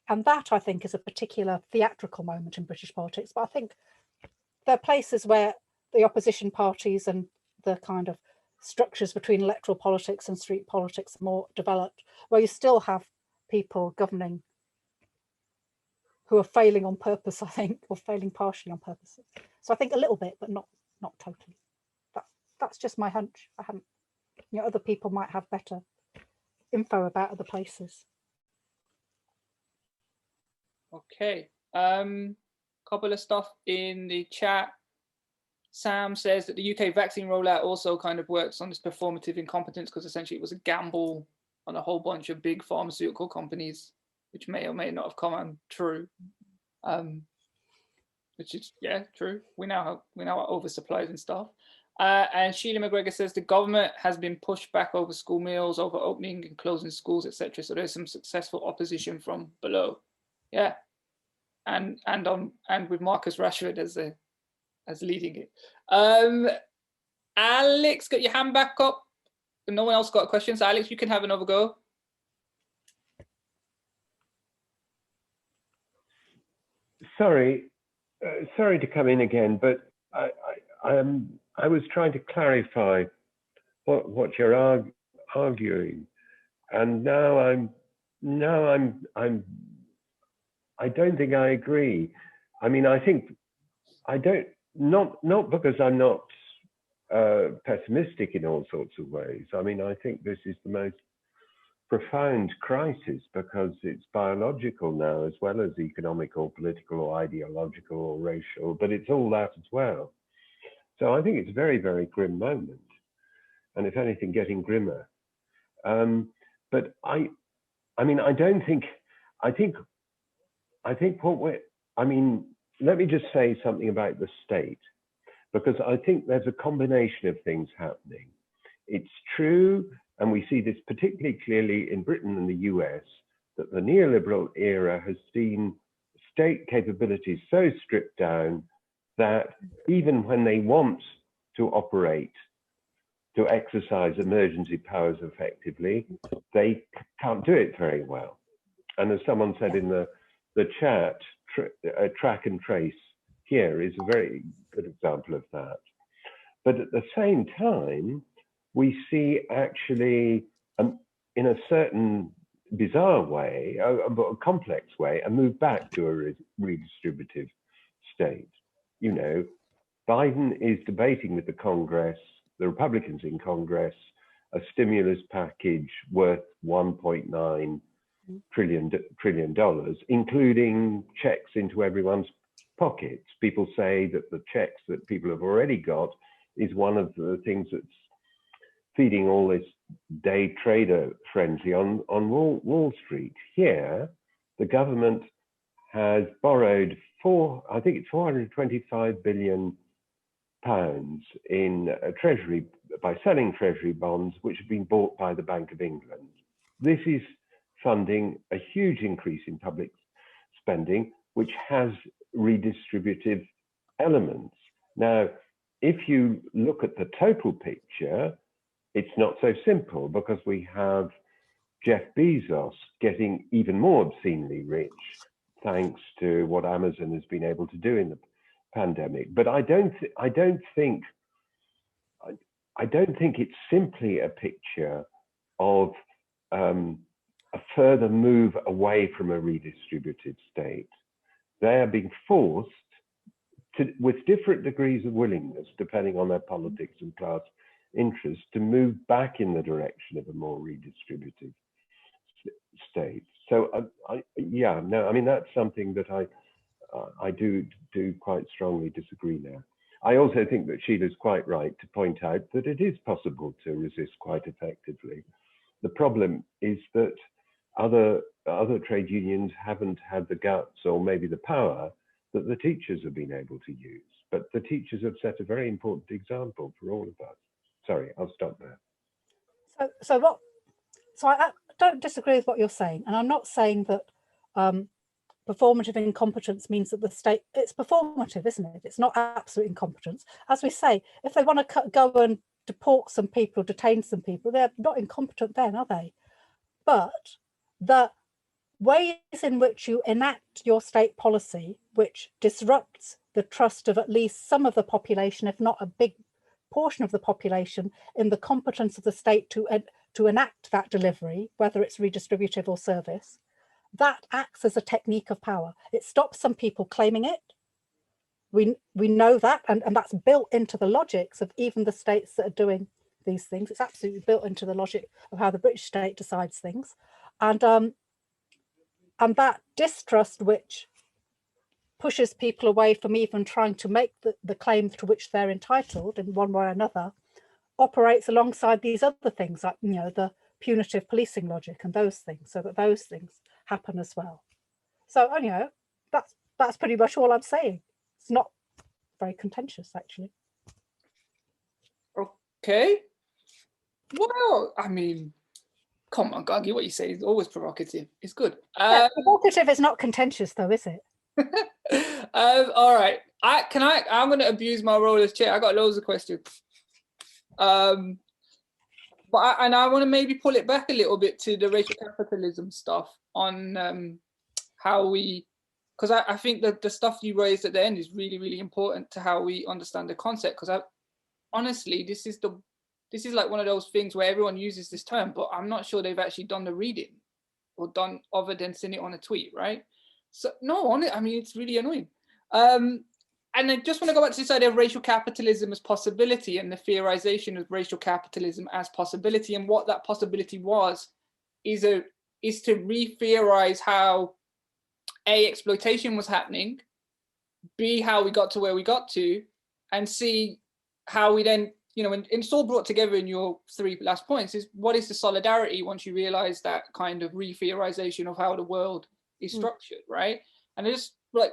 B: And that, I think, is a particular theatrical moment in British politics. But I think there are places where the opposition parties and the kind of structures between electoral politics and street politics are more developed, where you still have people governing who are failing on purpose, I think, or failing partially on purpose. So I think a little bit, but not totally. That's just my hunch. I haven't, other people might have better info about other places.
A: Okay, couple of stuff in the chat. Sam says that the UK vaccine rollout also kind of works on this performative incompetence, because essentially it was a gamble on a whole bunch of big pharmaceutical companies, which may or may not have come on true. Which is, yeah, true. We now are oversupplied and stuff. And Sheila McGregor says the government has been pushed back over school meals, over opening and closing schools, etc. So there's some successful opposition from below. Yeah, and with Marcus Rashford as leading it. Alex, got your hand back up. No one else got questions. Alex, you can have another go.
C: Sorry to come in again, but I was trying to clarify what you're arguing, and I don't think I agree. I mean, I think I don't, not because I'm not pessimistic in all sorts of ways. I mean, I think this is the most profound crisis because it's biological now, as well as economic or political or ideological or racial, but it's all that as well. So I think it's a very, very grim moment, and if anything, getting grimmer. But I mean, I think let me just say something about the state, because I think there's a combination of things happening. It's true, and we see this particularly clearly in Britain and the US, that the neoliberal era has seen state capabilities so stripped down that even when they want to operate to exercise emergency powers effectively, they can't do it very well. And as someone said in the chat, track and trace here is a very good example of that. But at the same time, we see actually, in a certain bizarre way, a complex way, a move back to a redistributive state. You know, Biden is debating with the Congress, the Republicans in Congress, a stimulus package worth $1.9 trillion, including checks into everyone's pockets. People say that the checks that people have already got is one of the things that's feeding all this day trader frenzy on Wall Street. Here, the government has borrowed I think it's 425 billion pounds in treasury, by selling treasury bonds, which have been bought by the Bank of England. This is funding a huge increase in public spending, which has redistributive elements. Now, if you look at the total picture, it's not so simple, because we have Jeff Bezos getting even more obscenely rich thanks to what Amazon has been able to do in the pandemic. But I don't think it's simply a picture of a further move away from a redistributive state. They are being forced to, with different degrees of willingness, depending on their politics and class interests, to move back in the direction of a more redistributive state. So yeah, no, I mean, that's something that I do quite strongly disagree now. I also think that Sheila's quite right to point out that it is possible to resist quite effectively. The problem is that other trade unions haven't had the guts, or maybe the power, that the teachers have been able to use. But the teachers have set a very important example for all of us. Sorry, I'll stop there.
B: So I don't disagree with what you're saying, and I'm not saying that performative incompetence means that the state, it's performative, isn't it? It's not absolute incompetence. As we say, if they want to go and deport some people, detain some people, they're not incompetent then, are they? But the ways in which you enact your state policy, which disrupts the trust of at least some of the population, if not a big portion of the population, in the competence of the state to enact that delivery, whether it's redistributive or service, that acts as a technique of power. It stops some people claiming it. We know that, and that's built into the logics of even the states that are doing these things. It's absolutely built into the logic of how the British state decides things. And that distrust, which pushes people away from even trying to make the claim to which they're entitled in one way or another, operates alongside these other things, like, you know, the punitive policing logic and those things, so that those things happen as well. So, you know, that's pretty much all I'm saying. It's not very contentious, actually.
A: Okay. Well, I mean, come on, Gagi, what you say is always provocative. It's good.
B: Yeah, provocative is not contentious, though, is it?
A: All right. I'm going to abuse my role as chair. I got loads of questions. But I want to maybe pull it back a little bit to the racial capitalism stuff on how we, because I think that the stuff you raised at the end is really, really important to how we understand the concept. Because honestly, this is like one of those things where everyone uses this term, but I'm not sure they've actually done the reading or done other than seeing it on a tweet, right? So no, I mean, it's really annoying. And I just want to go back to this idea of racial capitalism as possibility and the theorization of racial capitalism as possibility, and what that possibility is to re-theorize how A, exploitation was happening, B, how we got to where we got to, and C, how we then, you know, and it's all brought together in your three last points, is what is the solidarity once you realize that kind of re-theorization of how the world is structured, right? And it's like,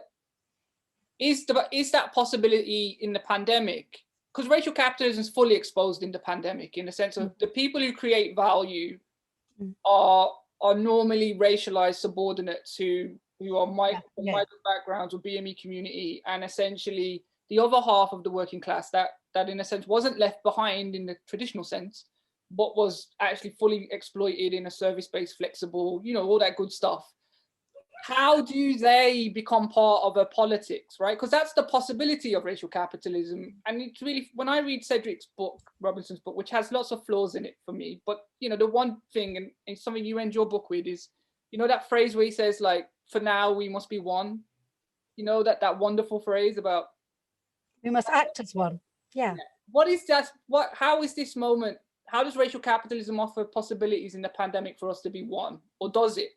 A: is that possibility in the pandemic? Because racial capitalism is fully exposed in the pandemic, in the sense of the people who create value are normally racialized subordinates who are migrant backgrounds or BME community, and essentially the other half of the working class that in a sense wasn't left behind in the traditional sense, but was actually fully exploited in a service-based, flexible, you know, all that good stuff. How do they become part of a politics, right? Because that's the possibility of racial capitalism. And it's really, when I read Cedric's book, Robinson's book, which has lots of flaws in it for me, but you know, the one thing, and it's something you end your book with, is, you know, that phrase where he says, like, for now we must be one. You know, that wonderful phrase about
B: we must act as one. Yeah.
A: What is that? How is this moment? How does racial capitalism offer possibilities in the pandemic for us to be one, or does it?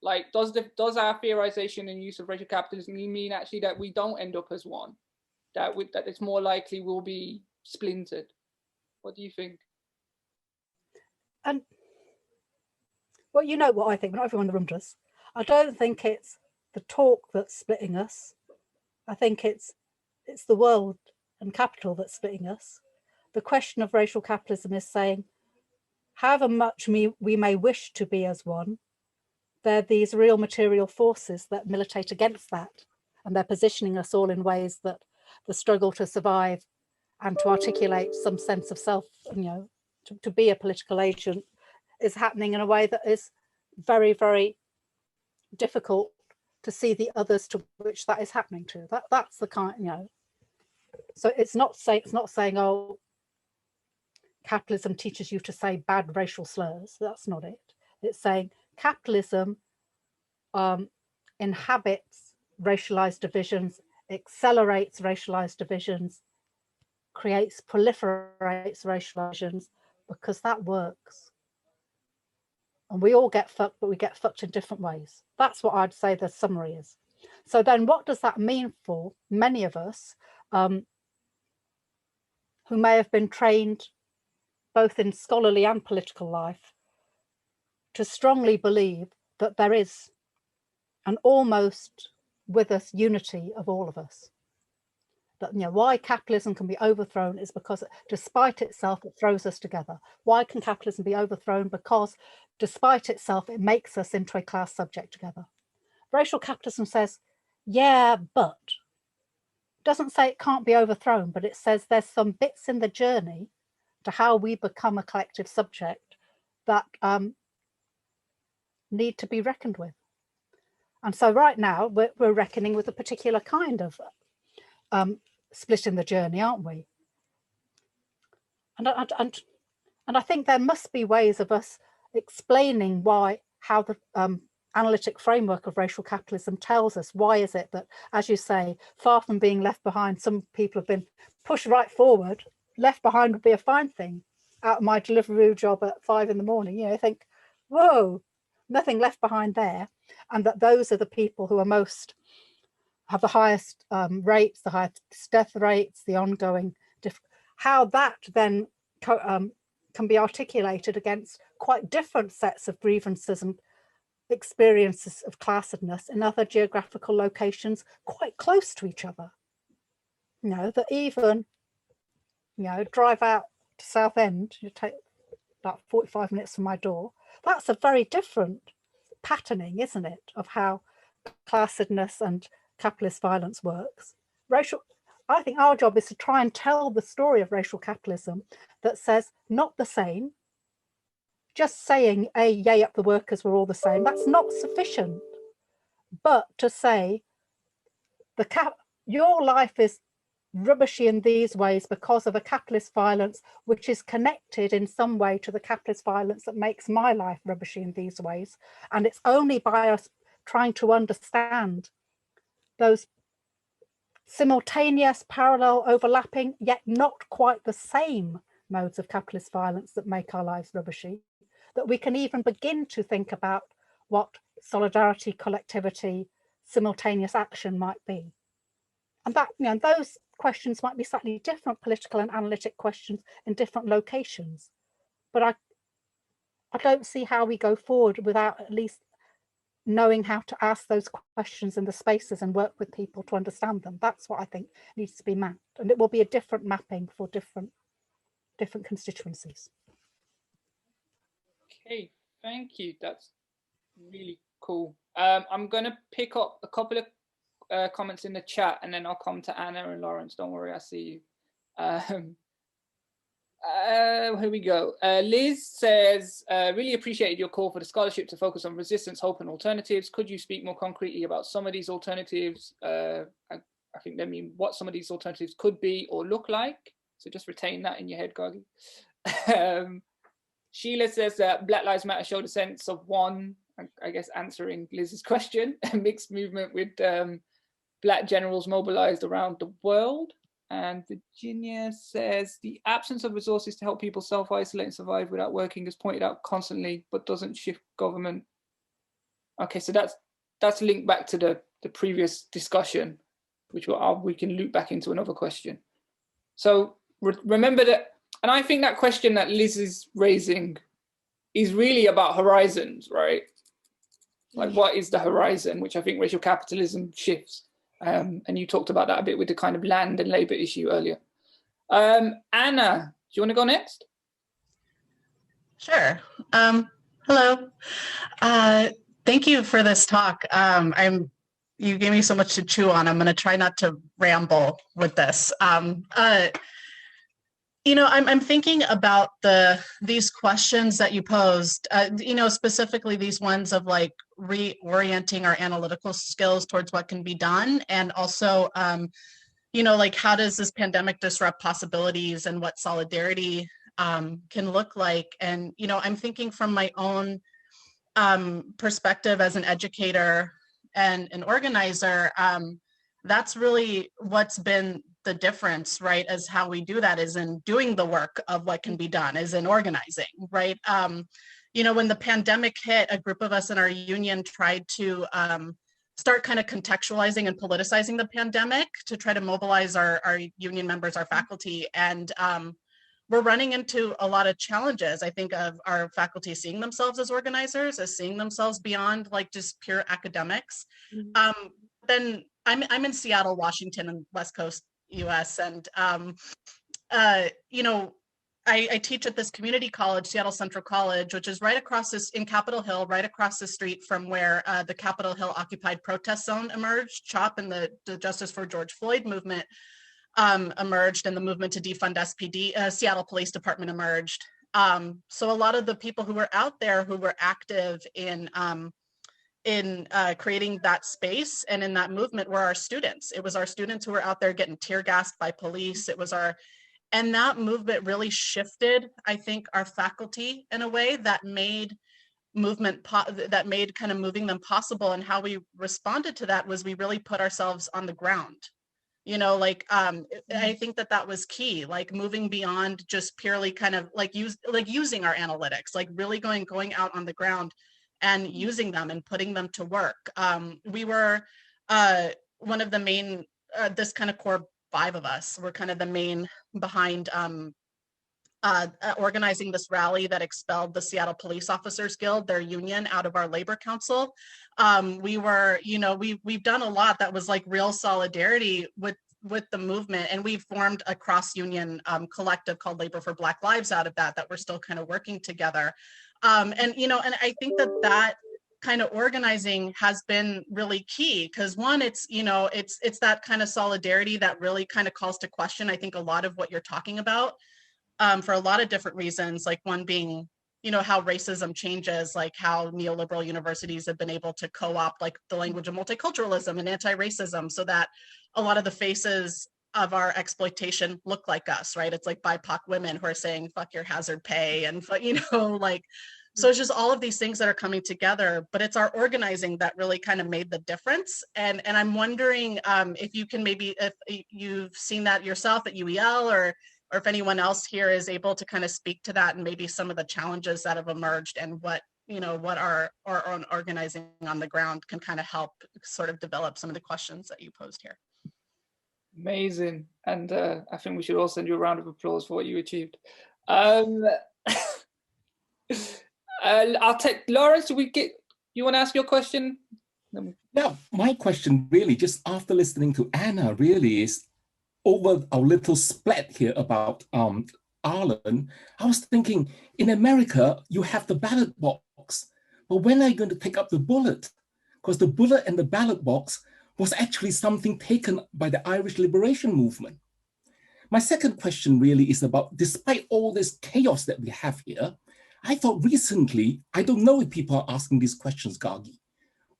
A: Like, does our theorization and use of racial capitalism mean actually that we don't end up as one? That it's more likely we'll be splintered? What do you think?
B: And well, you know what I think, not everyone in the room does. I don't think it's the talk that's splitting us. I think it's the world and capital that's splitting us. The question of racial capitalism is saying, however much we may wish to be as one, there are these real material forces that militate against that. And they're positioning us all in ways that the struggle to survive and to articulate some sense of self, you know, to be a political agent is happening in a way that is very, very difficult to see the others to which that is happening to. That's the kind, you know. So it's not saying, oh, capitalism teaches you to say bad racial slurs. That's not it. It's saying capitalism inhabits racialized divisions, accelerates racialized divisions, proliferates racial divisions, because that works. And we all get fucked, but we get fucked in different ways. That's what I'd say the summary is. So then what does that mean for many of us who may have been trained both in scholarly and political life to strongly believe that there is an almost with us unity of all of us? That, you know, why capitalism can be overthrown is because despite itself, it throws us together. Why can capitalism be overthrown? Because despite itself, it makes us into a class subject together. Racial capitalism says, yeah, but doesn't say it can't be overthrown, but it says there's some bits in the journey to how we become a collective subject that need to be reckoned with. And so right now we're reckoning with a particular kind of split in the journey, aren't we? And I think there must be ways of us explaining how the analytic framework of racial capitalism tells us why is it that, as you say, far from being left behind, some people have been pushed right forward. Left behind would be a fine thing. Out of my Deliveroo job at 5 in the morning, you know, think, whoa, nothing left behind there. And that those are the people who are have the highest rates, the highest death rates, the ongoing, how that then can be articulated against quite different sets of grievances and experiences of classedness in other geographical locations quite close to each other. You know, that even, you know, drive out to Southend, you take about 45 minutes from my door, that's a very different patterning, isn't it, of how classedness and capitalist violence works. I think our job is to try and tell the story of racial capitalism that says not the same. Just saying, hey, yay up the workers, we're all the same, that's not sufficient. But to say your life is rubbishy in these ways because of a capitalist violence which is connected in some way to the capitalist violence that makes my life rubbishy in these ways. And it's only by us trying to understand those simultaneous, parallel, overlapping, yet not quite the same modes of capitalist violence that make our lives rubbishy, that we can even begin to think about what solidarity, collectivity, simultaneous action might be. And that, you know, those questions might be slightly different political and analytic questions in different locations. But I don't see how we go forward without at least knowing how to ask those questions in the spaces and work with people to understand them. That's what I think needs to be mapped. And it will be a different mapping for different constituencies.
A: Okay, thank you. That's really cool. I'm going to pick up a couple of comments in the chat, and then I'll come to Anna and Lawrence. Don't worry, I see you. Here we go. Liz says, really appreciated your call for the scholarship to focus on resistance, hope, and alternatives. Could you speak more concretely about some of these alternatives? I think they mean what some of these alternatives could be or look like. So just retain that in your head, Gargi. Sheila says that Black Lives Matter showed a sense of one, I guess answering Liz's question, a mixed movement with Black generals mobilized around the world. And Virginia says the absence of resources to help people self-isolate and survive without working is pointed out constantly, but doesn't shift government. Okay, so that's linked back to the previous discussion, which we can loop back into another question. So remember that, and I think that question that Liz is raising is really about horizons, right? Like, what is the horizon, which I think racial capitalism shifts. And you talked about that a bit with the kind of land and labor issue earlier. Anna, do you want to go next?
G: Sure. Hello. Thank you for this talk. You gave me so much to chew on. I'm going to try not to ramble with this. You know, I'm thinking about these questions that you posed, you know, specifically these ones of like reorienting our analytical skills towards what can be done. And also, you know, like, how does this pandemic disrupt possibilities and what solidarity can look like? And, you know, I'm thinking from my own perspective as an educator and an organizer, that's really what's been the difference, right? As how we do that is in doing the work of what can be done, is in organizing, right? You know, when the pandemic hit, a group of us in our union tried to start kind of contextualizing and politicizing the pandemic to try to mobilize our union members, our faculty, and we're running into a lot of challenges, I think, of our faculty seeing themselves as organizers, as seeing themselves beyond like just pure academics. Then I'm in Seattle, Washington, and West Coast US, and you know, I teach at this community college, Seattle Central College, which is right across this, in Capitol Hill, right across the street from where the Capitol Hill occupied protest zone emerged, CHOP, and the Justice for George Floyd movement emerged, and the movement to defund SPD, Seattle Police Department emerged. So a lot of the people who were out there who were active in creating that space and in that movement were our students. It was our students who were out there getting tear gassed by police. It was and that movement really shifted, I think, our faculty in a way that made that made kind of moving them possible. And how we responded to that was we really put ourselves on the ground. You know, like, I think that was key, like moving beyond just purely kind of like using our analytics, like really going out on the ground and using them and putting them to work. We were one of the main, this kind of core 5 of us were kind of the main behind organizing this rally that expelled the Seattle Police Officers Guild, their union, out of our labor council. We were, you know, we've done a lot that was like real solidarity with the movement, and we formed a cross-union collective called Labor for Black Lives out of that we're still kind of working together. And, you know, and I think that kind of organizing has been really key, because one, it's, you know, it's that kind of solidarity that really kind of calls to question, I think, a lot of what you're talking about, for a lot of different reasons, like one being, you know, how racism changes, like how neoliberal universities have been able to co-opt like the language of multiculturalism and anti-racism so that a lot of the faces of our exploitation look like us, right? It's like BIPOC women who are saying, fuck your hazard pay, and, you know, like, so it's just all of these things that are coming together, but it's our organizing that really kind of made the difference. And I'm wondering if you can maybe, if you've seen that yourself at UEL, or if anyone else here is able to kind of speak to that and maybe some of the challenges that have emerged, and what, you know, what our own organizing on the ground can kind of help sort of develop some of the questions that you posed here.
A: Amazing. And I think we should all send you a round of applause for what you achieved. I'll take Lawrence. You want to ask your question?
H: Yeah, my question really, just after listening to Anna, really is over our little split here about Ireland. I was thinking, in America, you have the ballot box, but when are you going to take up the bullet? Because the bullet and the ballot box was actually something taken by the Irish liberation movement. My second question really is about, despite all this chaos that we have here, I thought recently, I don't know if people are asking these questions, Gargi,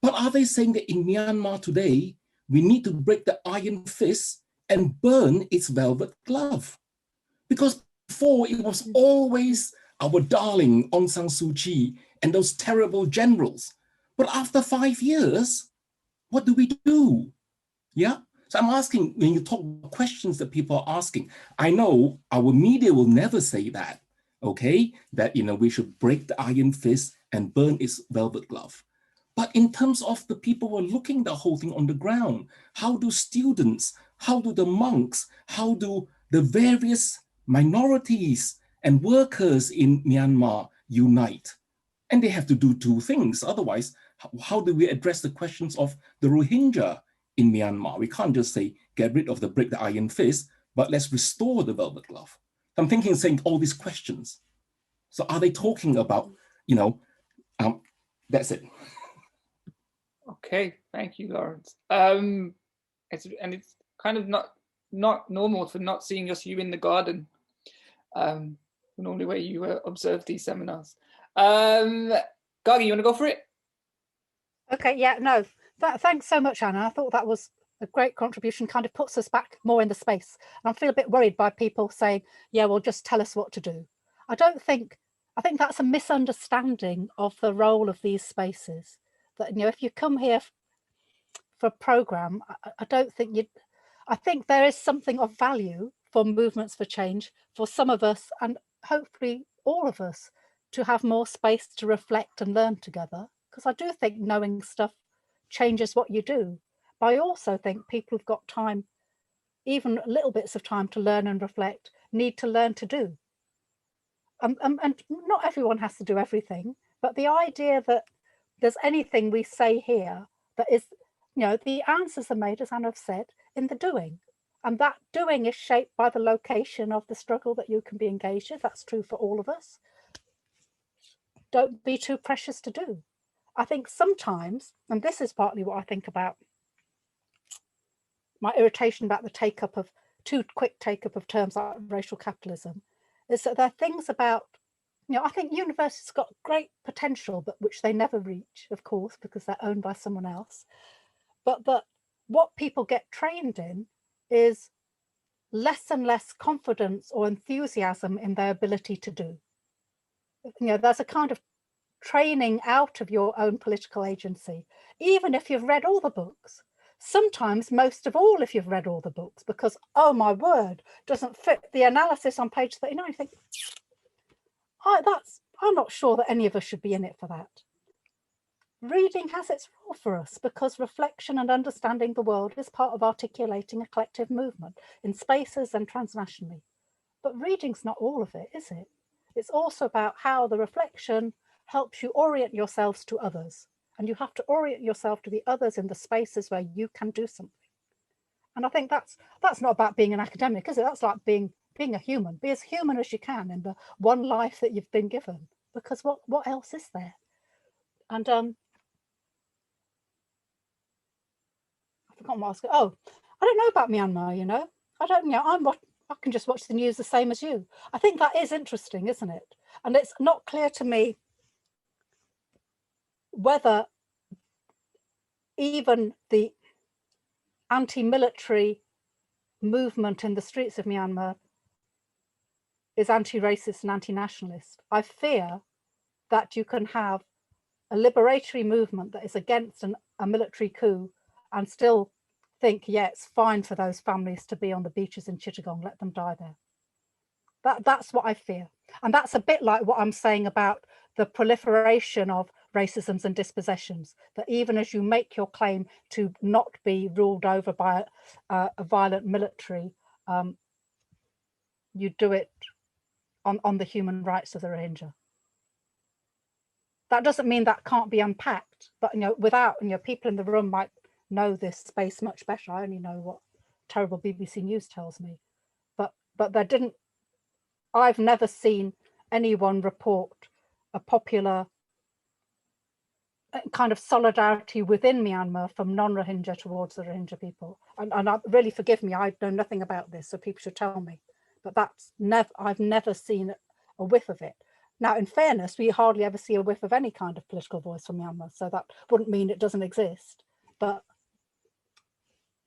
H: but are they saying that in Myanmar today, we need to break the iron fist and burn its velvet glove? Because before it was always our darling Aung San Suu Kyi and those terrible generals. But after 5 years, what do we do? Yeah. So I'm asking, when you talk about questions that people are asking, I know our media will never say that, okay? That, we should break the iron fist and burn its velvet glove. But in terms of the people who are looking the whole thing on the ground, how do students, how do the monks, how do the various minorities and workers in Myanmar unite? And they have to do two things. Otherwise, how do we address the questions of the Rohingya in Myanmar? We can't just say, get rid of the break the iron fist, but let's restore the velvet glove. I'm thinking, saying all these questions. So are they talking about, that's it.
A: Okay, thank you, Lawrence. It's kind of not normal for not seeing you in the garden. Normally where you observe these seminars. Gargi, you want to go for it?
B: Okay, yeah, no, thanks so much, Anna. I thought that was a great contribution, kind of puts us back more in the space. And I feel a bit worried by people saying, yeah, well, just tell us what to do. I think that's a misunderstanding of the role of these spaces. That, if you come here for a program, I think there is something of value for movements for change for some of us, and hopefully all of us, to have more space to reflect and learn together. Because I do think knowing stuff changes what you do. But I also think people who've got time, even little bits of time to learn and reflect, need to learn to do. And not everyone has to do everything, but the idea that there's anything we say here that is, the answers are made, as Anna said, in the doing. And that doing is shaped by the location of the struggle that you can be engaged with. That's true for all of us. Don't be too precious to do. I think sometimes, and this is partly what I think about my irritation about the too quick take-up of terms like racial capitalism, is that there are things about, I think universities got great potential, but which they never reach, of course, because they're owned by someone else. But that what people get trained in is less and less confidence or enthusiasm in their ability to do. There's a kind of training out of your own political agency, even if you've read all the books. Sometimes, most of all, if you've read all the books, because, oh my word, doesn't fit the analysis on page 39. You think, I'm not sure that any of us should be in it for that. Reading has its role for us because reflection and understanding the world is part of articulating a collective movement in spaces and transnationally. But reading's not all of it, is it? It's also about how the reflection helps you orient yourselves to others. And you have to orient yourself to the others in the spaces where you can do something. And I think that's not about being an academic, is it? That's like being a human. Be as human as you can in the one life that you've been given. Because what else is there? And I forgot what I was going. Oh, I don't know about Myanmar. I can just watch the news the same as you. I think that is interesting, isn't it? And it's not clear to me whether even the anti-military movement in the streets of Myanmar is anti-racist and anti-nationalist. I fear that you can have a liberatory movement that is against a military coup and still think, yeah, it's fine for those families to be on the beaches in Chittagong, let them die there. That's what I fear. And that's a bit like what I'm saying about the proliferation of racisms and dispossessions, that even as you make your claim to not be ruled over by a violent military, you do it on the human rights of the Rohingya. That doesn't mean that can't be unpacked, but without, people in the room might know this space much better. I only know what terrible BBC News tells me, but I've never seen anyone report a popular kind of solidarity within Myanmar from non-Rohingya towards the Rohingya people. And really forgive me, I know nothing about this, so people should tell me. But that's I've never seen a whiff of it. Now, in fairness, we hardly ever see a whiff of any kind of political voice from Myanmar, so that wouldn't mean it doesn't exist. But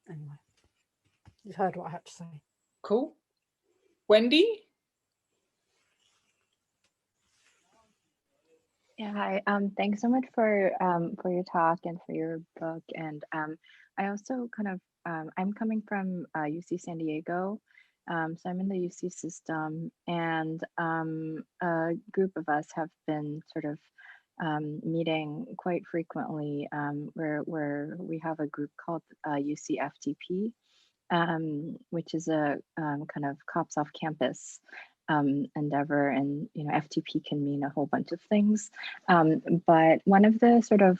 B: anyway, you've heard what I have to say.
A: Cool. Wendy?
I: Yeah, hi. Thanks so much for your talk and for your book. And I also kind of I'm coming from UC San Diego, so I'm in the UC system, and a group of us have been sort of meeting quite frequently, where we have a group called UCFTP, which is a kind of cops off campus endeavor, and FTP can mean a whole bunch of things, but one of the sort of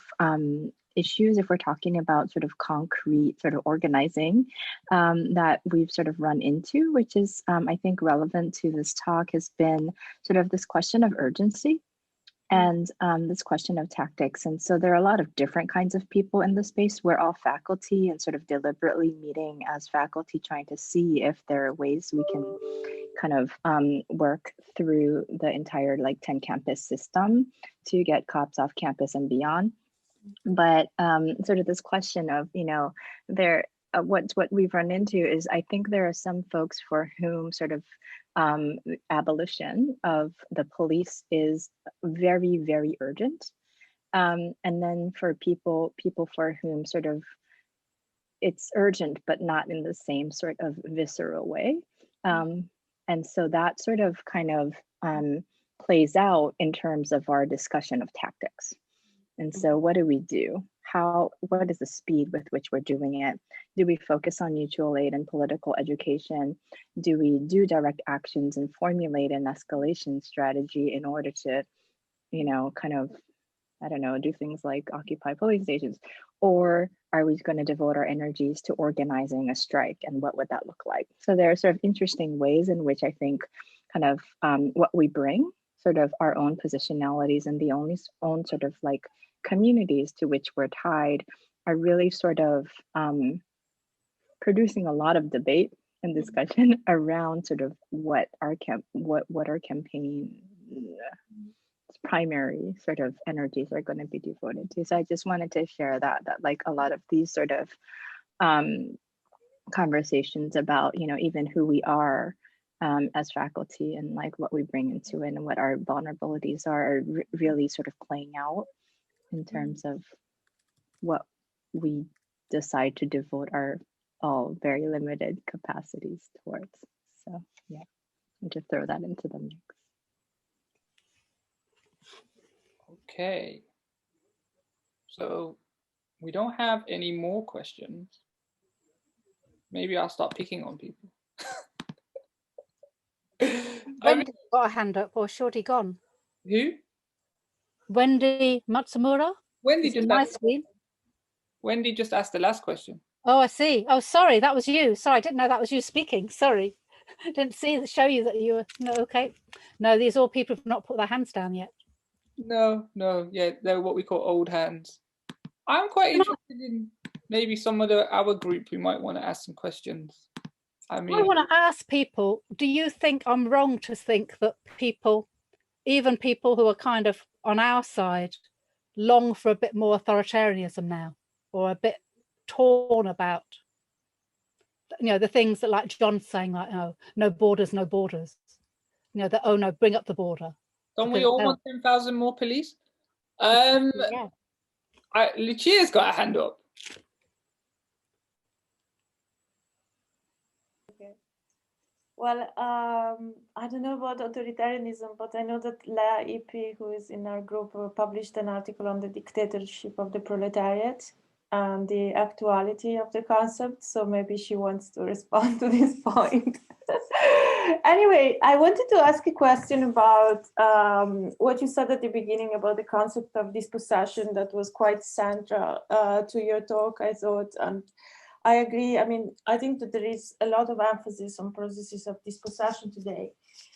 I: issues, if we're talking about sort of concrete sort of organizing that we've sort of run into, which is I think relevant to this talk, has been sort of this question of urgency and this question of tactics. And so there are a lot of different kinds of people in the space. We're all faculty and sort of deliberately meeting as faculty, trying to see if there are ways we can kind of work through the entire 10 campus system to get cops off campus and beyond. But sort of this question of, what we've run into is, I think there are some folks for whom sort of abolition of the police is very, very urgent. And then for people for whom sort of it's urgent, but not in the same sort of visceral way. And so that sort of kind of plays out in terms of our discussion of tactics. And so what do we do? What is the speed with which we're doing it? Do we focus on mutual aid and political education? Do we do direct actions and formulate an escalation strategy in order to, kind of, I don't know, do things like occupy polling stations? Or are we going to devote our energies to organizing a strike, and what would that look like? So there are sort of interesting ways in which I think kind of what we bring, sort of our own positionalities and the own sort of communities to which we're tied, are really sort of producing a lot of debate and discussion around sort of what our campaign primary sort of energies are going to be devoted to. So I just wanted to share that a lot of these sort of conversations about even who we are as faculty, and what we bring into it and what our vulnerabilities are really sort of playing out in terms of what we decide to devote our all very limited capacities towards. So yeah, I'll just throw that into the mix.
A: Okay, so we don't have any more questions. Maybe I'll start picking on people.
B: Wendy got a hand up, or Shorty gone?
A: Who?
B: Wendy Matsumura?
A: Wendy just
B: my
A: asked,
B: screen.
A: Wendy just asked the last question.
B: Oh, I see. Oh, sorry, that was you. Sorry, I didn't know that was you speaking. Sorry. Didn't show you that you were, no, okay. No, these are all people who've not put their hands down yet.
A: No, yeah, they're what we call old hands. I'm quite interested in maybe some of our group who might want to ask some questions. I
B: want to ask people, do you think I'm wrong to think that people, even people who are kind of on our side, long for a bit more authoritarianism now, or a bit torn about, the things that like John's saying, oh, no borders, that, oh no, bring up the border.
A: Don't we all want 10,000 more police?
B: Yeah.
A: Lucia's got a hand up.
J: Okay. Well, I don't know about authoritarianism, but I know that Lea Ypi, who is in our group, published an article on the dictatorship of the proletariat and the actuality of the concept. So maybe she wants to respond to this point. Anyway, I wanted to ask a question about what you said at the beginning about the concept of dispossession that was quite central to your talk, I thought. And I agree. I mean, I think that there is a lot of emphasis on processes of dispossession today.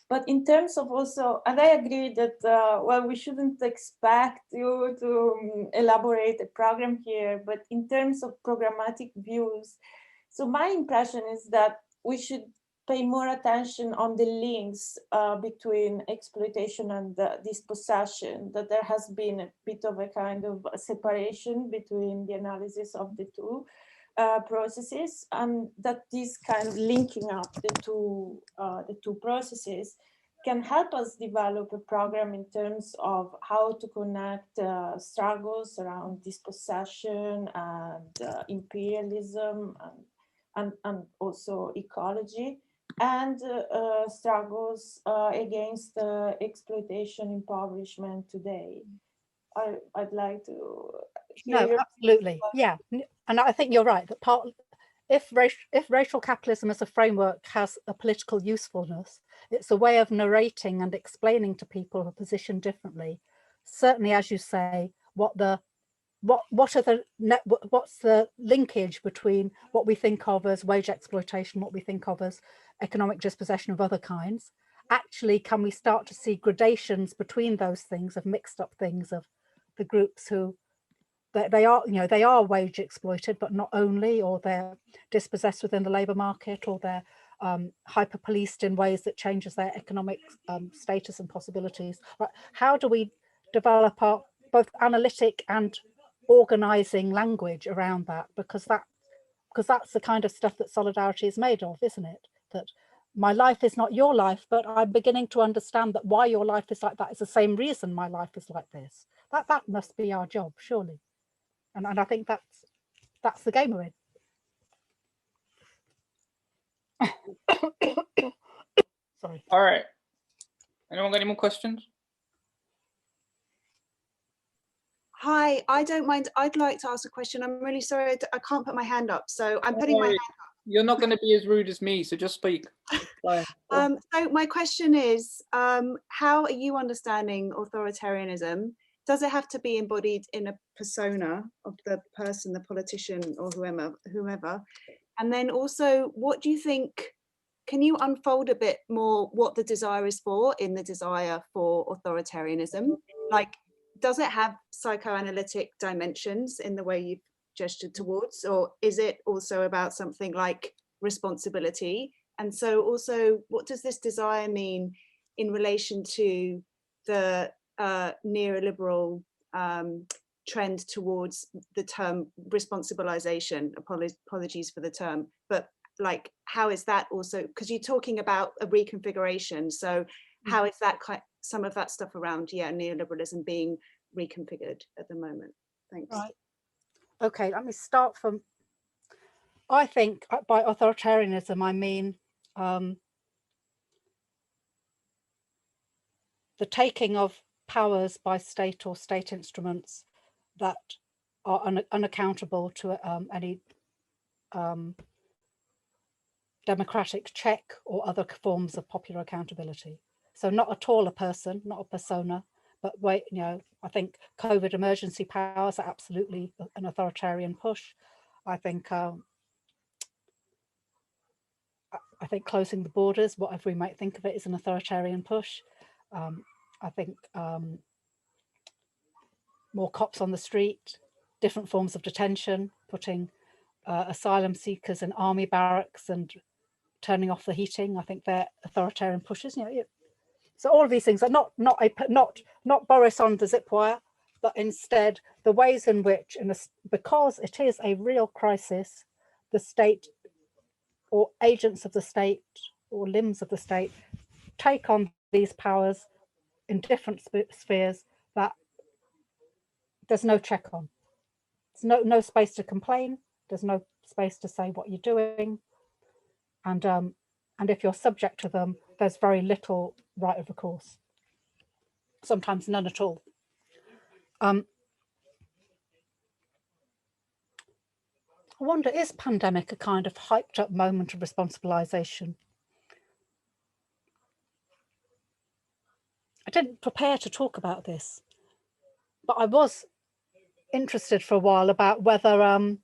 J: But in terms of also, and I agree that, well, we shouldn't expect you to elaborate a program here, but in terms of programmatic views, so my impression is that we should pay more attention on the links between exploitation and dispossession, that there has been a bit of a kind of a separation between the analysis of the two processes, and that this kind of linking up the two processes can help us develop a program in terms of how to connect struggles around dispossession and imperialism and also ecology, and struggles against exploitation, impoverishment today. I'd like to hear
B: No, absolutely, yeah, and I think you're right that if racial capitalism as a framework has a political usefulness, it's a way of narrating and explaining to people who are positioned differently. Certainly, as you say, what's the linkage between what we think of as wage exploitation, what we think of as economic dispossession of other kinds? Actually, can we start to see gradations between those things, of mixed up things, of the groups who they are wage exploited, but not only, or they're dispossessed within the labour market, or they're hyper policed in ways that changes their economic status and possibilities. But how do we develop our both analytic and organising language around that? Because that's the kind of stuff that solidarity is made of, isn't it? That my life is not your life, but I'm beginning to understand that why your life is like that is the same reason my life is like this. That must be our job, surely. And I think that's the game we're in. Sorry.
A: All right. Anyone got any more questions?
K: Hi, I don't mind. I'd like to ask a question. I'm really sorry, I can't put my hand up, so I'm putting my hand up.
A: You're not going to be as rude as me, so just speak.
K: So my question is, how are you understanding authoritarianism? Does it have to be embodied in a persona of the person, the politician, or whomever? And then also, what do you think, can you unfold a bit more what the desire is for in the desire for authoritarianism? Like, does it have psychoanalytic dimensions in the way you've gestured towards, or is it also about something like responsibility? And so also, what does this desire mean in relation to the neoliberal trend towards the term responsibilization? Apologies for the term, but like, how is that also, because you're talking about a reconfiguration, so how is that some of that stuff around neoliberalism being reconfigured at the moment? Thanks.
B: Right. Okay, let me start from, I think by authoritarianism I mean the taking of powers by state or state instruments that are unaccountable to any democratic check or other forms of popular accountability. So not at all a person, not a persona, but I think COVID emergency powers are absolutely an authoritarian push. I think closing the borders, whatever we might think of it, is an authoritarian push. I think more cops on the street, different forms of detention, putting asylum seekers in army barracks and turning off the heating. I think they're authoritarian pushes. So all of these things are not Boris on the zip wire, but instead the ways in which, because it is a real crisis, the state or agents of the state or limbs of the state take on these powers in different spheres that there's no check on. There's no space to complain. There's no space to say what you're doing. And if you're subject to them, there's very little right of recourse. Sometimes none at all. I wonder, is pandemic a kind of hyped up moment of responsibilization? I didn't prepare to talk about this, but I was interested for a while about whether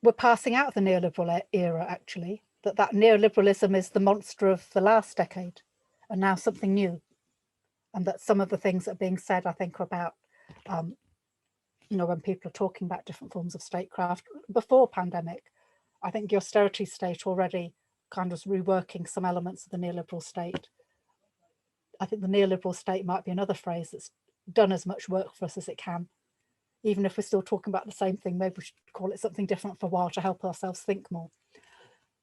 B: we're passing out of the neoliberal era, actually, that neoliberalism is the monster of the last decade and now something new. And that some of the things that are being said, I think, are about, you know, when people are talking about different forms of statecraft before pandemic, I think the austerity state already kind of reworking some elements of the neoliberal state. I think the neoliberal state might be another phrase that's done as much work for us as it can. Even if we're still talking about the same thing, maybe we should call it something different for a while to help ourselves think more.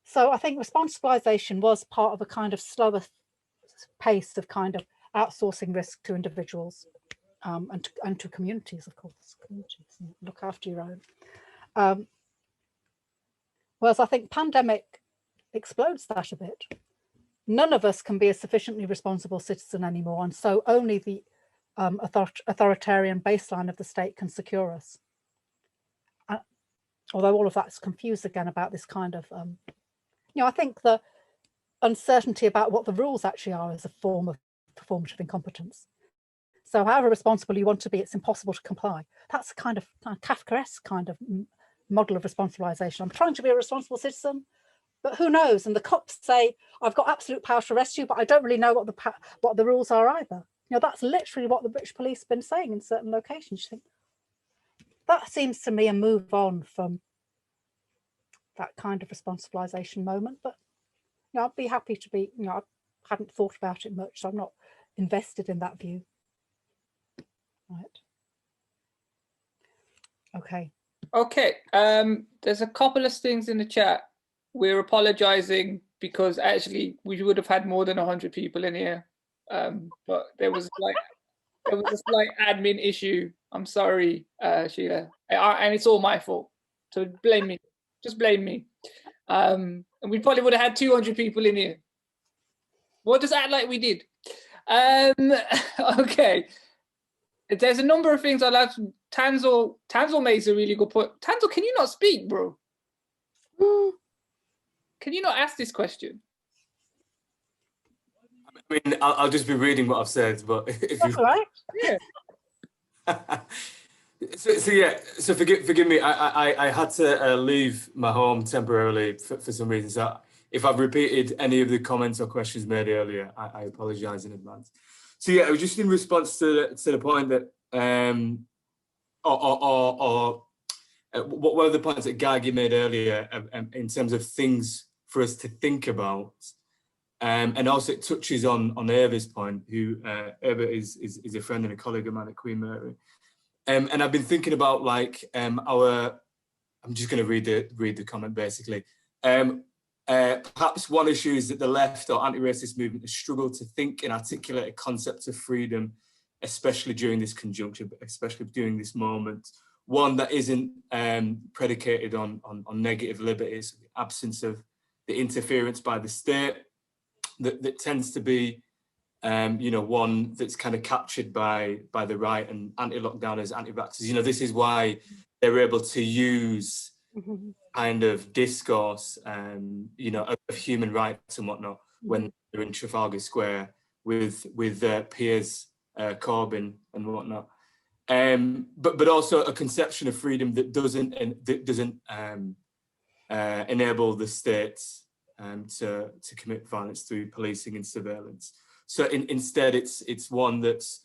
B: So I think responsibilization was part of a kind of slower pace of kind of outsourcing risk to individuals and to communities, of course. Communities, look after your own. Whereas I think pandemic explodes that a bit. None of us can be a sufficiently responsible citizen anymore, and so only the authoritarian baseline of the state can secure us. Although all of that's confused again about this kind of, you know, I think the uncertainty about what the rules actually are is a form of performative incompetence. So however responsible you want to be, it's impossible to comply. That's a kind of Kafkaesque kind of model of responsibilization. I'm trying to be a responsible citizen, but who knows? And the cops say, I've got absolute power to arrest you, but I don't really know what the rules are either. You know, that's literally what the British police have been saying in certain locations. You think, that seems to me a move on from that kind of responsibilization moment. But you know, I'd be happy to be, you know, I hadn't thought about it much, so I'm not invested in that view. Right. Okay.
A: Okay. There's a couple of things in the chat. We're apologizing because actually we would have had more than 100 people in here. But there was a slight admin issue. I'm sorry, Sheila. And it's all my fault. So blame me. Just blame me. And we probably would have had 200 people in here. We'll just act like we did. Okay. There's a number of things I'd like to. Tanzel makes a really good point. Tanzel, can you not speak, bro? Can you not ask this question?
L: I mean, I'll just be reading what I've said, but if
B: That's all right.
A: Yeah.
L: So forgive me. I had to leave my home temporarily for some reason. So if I've repeated any of the comments or questions made earlier, I apologise in advance. So yeah, it was just in response to the point that one of the points that Gagi made earlier in terms of things for us to think about. And also it touches on Ava's point, who Ava is a friend and a colleague of mine at Queen Mary. And I've been thinking about like I'm just going to read the comment basically. Perhaps one issue is that the left or anti-racist movement has struggled to think and articulate a concept of freedom, especially during this conjuncture, but especially during this moment. One that isn't predicated on negative liberties, the absence of the interference by the state, that tends to be, you know, one that's kind of captured by the right and anti-lockdowners, anti-vaxxers. You know, this is why they're able to use kind of discourse, you know, of human rights and whatnot when they're in Trafalgar Square with Piers Corbyn and whatnot. But also a conception of freedom that doesn't enable the states to commit violence through policing and surveillance. So instead, it's one that's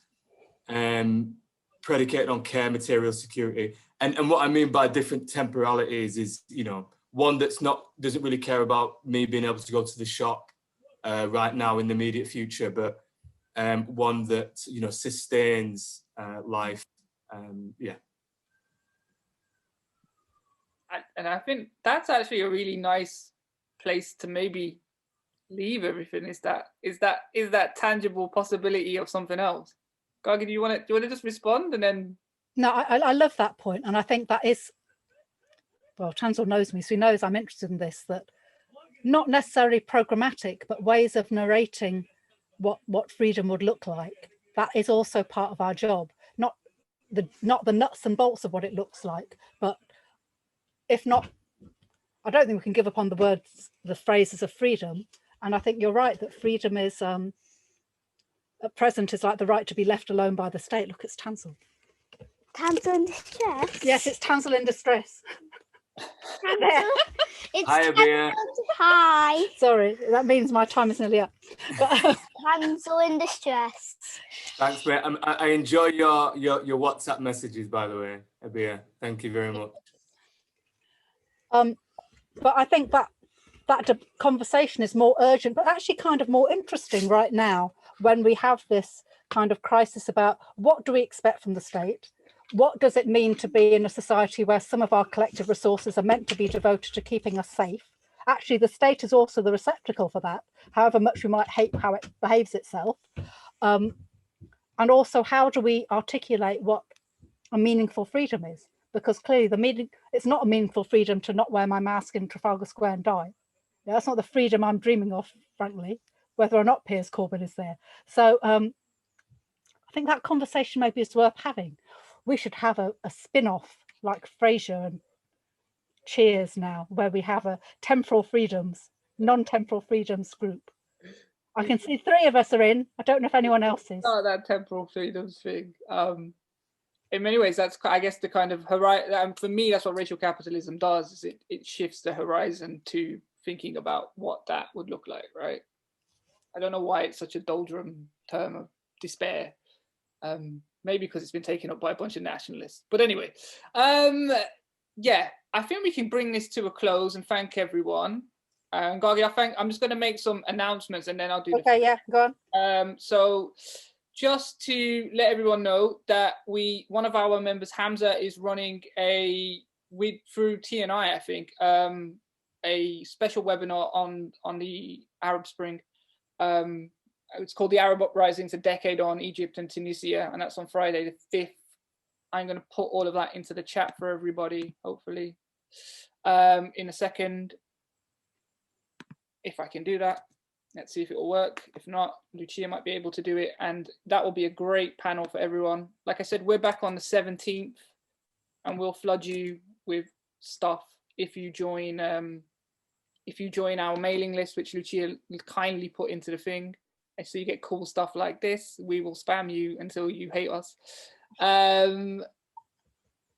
L: predicated on care, material security, and what I mean by different temporalities is, you know, one that's doesn't really care about me being able to go to the shop right now in the immediate future, but one that, you know, sustains life. Yeah.
A: And I think that's actually a really nice place to maybe leave everything. Is that tangible possibility of something else? Gagi, do you want to just respond and then?
B: No, I love that point, and I think that is, well, Tanzel knows me, so he knows I'm interested in this, that not necessarily programmatic, but ways of narrating what freedom would look like. That is also part of our job, not the nuts and bolts of what it looks like, but if not, I don't think we can give up on the phrases of freedom. And I think you're right that freedom is, at present, is like the right to be left alone by the state. Look, it's Tanzel.
M: Tanzel in distress?
B: Yes, it's Tanzel in distress.
M: It's
L: Hi, Abir.
M: Hi.
B: Sorry, that means my time is nearly up.
M: Hansel in distress.
L: Thanks, mate. I enjoy your WhatsApp messages, by the way, Abir. Thank you very much.
B: But I think that conversation is more urgent, but actually kind of more interesting right now when we have this kind of crisis about what do we expect from the state? What does it mean to be in a society where some of our collective resources are meant to be devoted to keeping us safe? Actually, the state is also the receptacle for that, however much we might hate how it behaves itself. And also, how do we articulate what a meaningful freedom is? Because clearly it's not a meaningful freedom to not wear my mask in Trafalgar Square and die. Yeah, that's not the freedom I'm dreaming of, frankly, whether or not Piers Corbyn is there. So I think that conversation maybe is worth having. We should have a spin-off like Frasier and Cheers now, where we have a temporal freedoms, non-temporal freedoms group. I can see 3 of us are in. I don't know if anyone else is.
A: Oh, that temporal freedoms thing. In many ways, that's, I guess, the kind of horizon. For me, that's what racial capitalism does. Is it shifts the horizon to thinking about what that would look like, right? I don't know why it's such a doldrum term of despair. Maybe because it's been taken up by a bunch of nationalists. But anyway, yeah, I think we can bring this to a close and thank everyone. Gargi, I'm just going to make some announcements and then I'll do.
B: Okay, yeah, go on.
A: So just to let everyone know that one of our members, Hamza, is running through TNI, I think, a special webinar on the Arab Spring. It's called The Arab Uprisings, a Decade on Egypt and Tunisia, and that's on Friday the 5th. I'm going to put all of that into the chat for everybody, hopefully, in a second, if I can do that. Let's see if it will work. If not, Lucia might be able to do it, and that will be a great panel for everyone. Like I said, we're back on the 17th, and we'll flood you with stuff if you join our mailing list, which Lucia kindly put into the thing. And so you get cool stuff like this. We will spam you until you hate us. And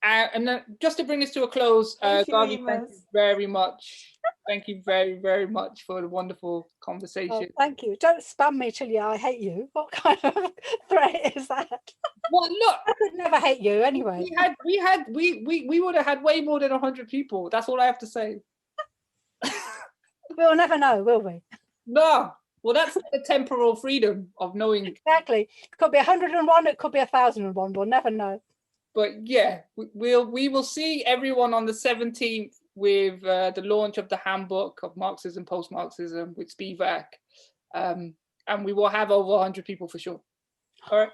A: then just to bring this to a close, Gargi, thank you very much. Thank you very, very much for the wonderful conversation.
B: Oh, thank you. Don't spam me till I hate you. What kind of threat is that?
A: Well, look,
B: I could never hate you anyway.
A: We would have had way more than 100 people. That's all I have to say.
B: We'll never know, will we?
A: No. Well, that's the temporal freedom of knowing.
B: Exactly. It could be 101, it could be 1001. We'll never know.
A: But yeah, we will see everyone on the 17th with the launch of the handbook of Marxism, post-Marxism with Spivak. And we will have over 100 people for sure. All right.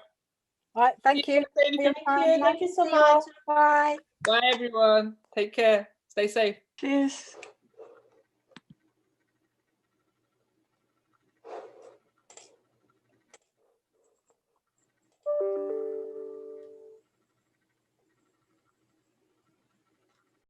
B: All right. Thank you.
J: Thank you so much.
B: Bye.
A: Bye, everyone. Take care. Stay safe.
J: Cheers.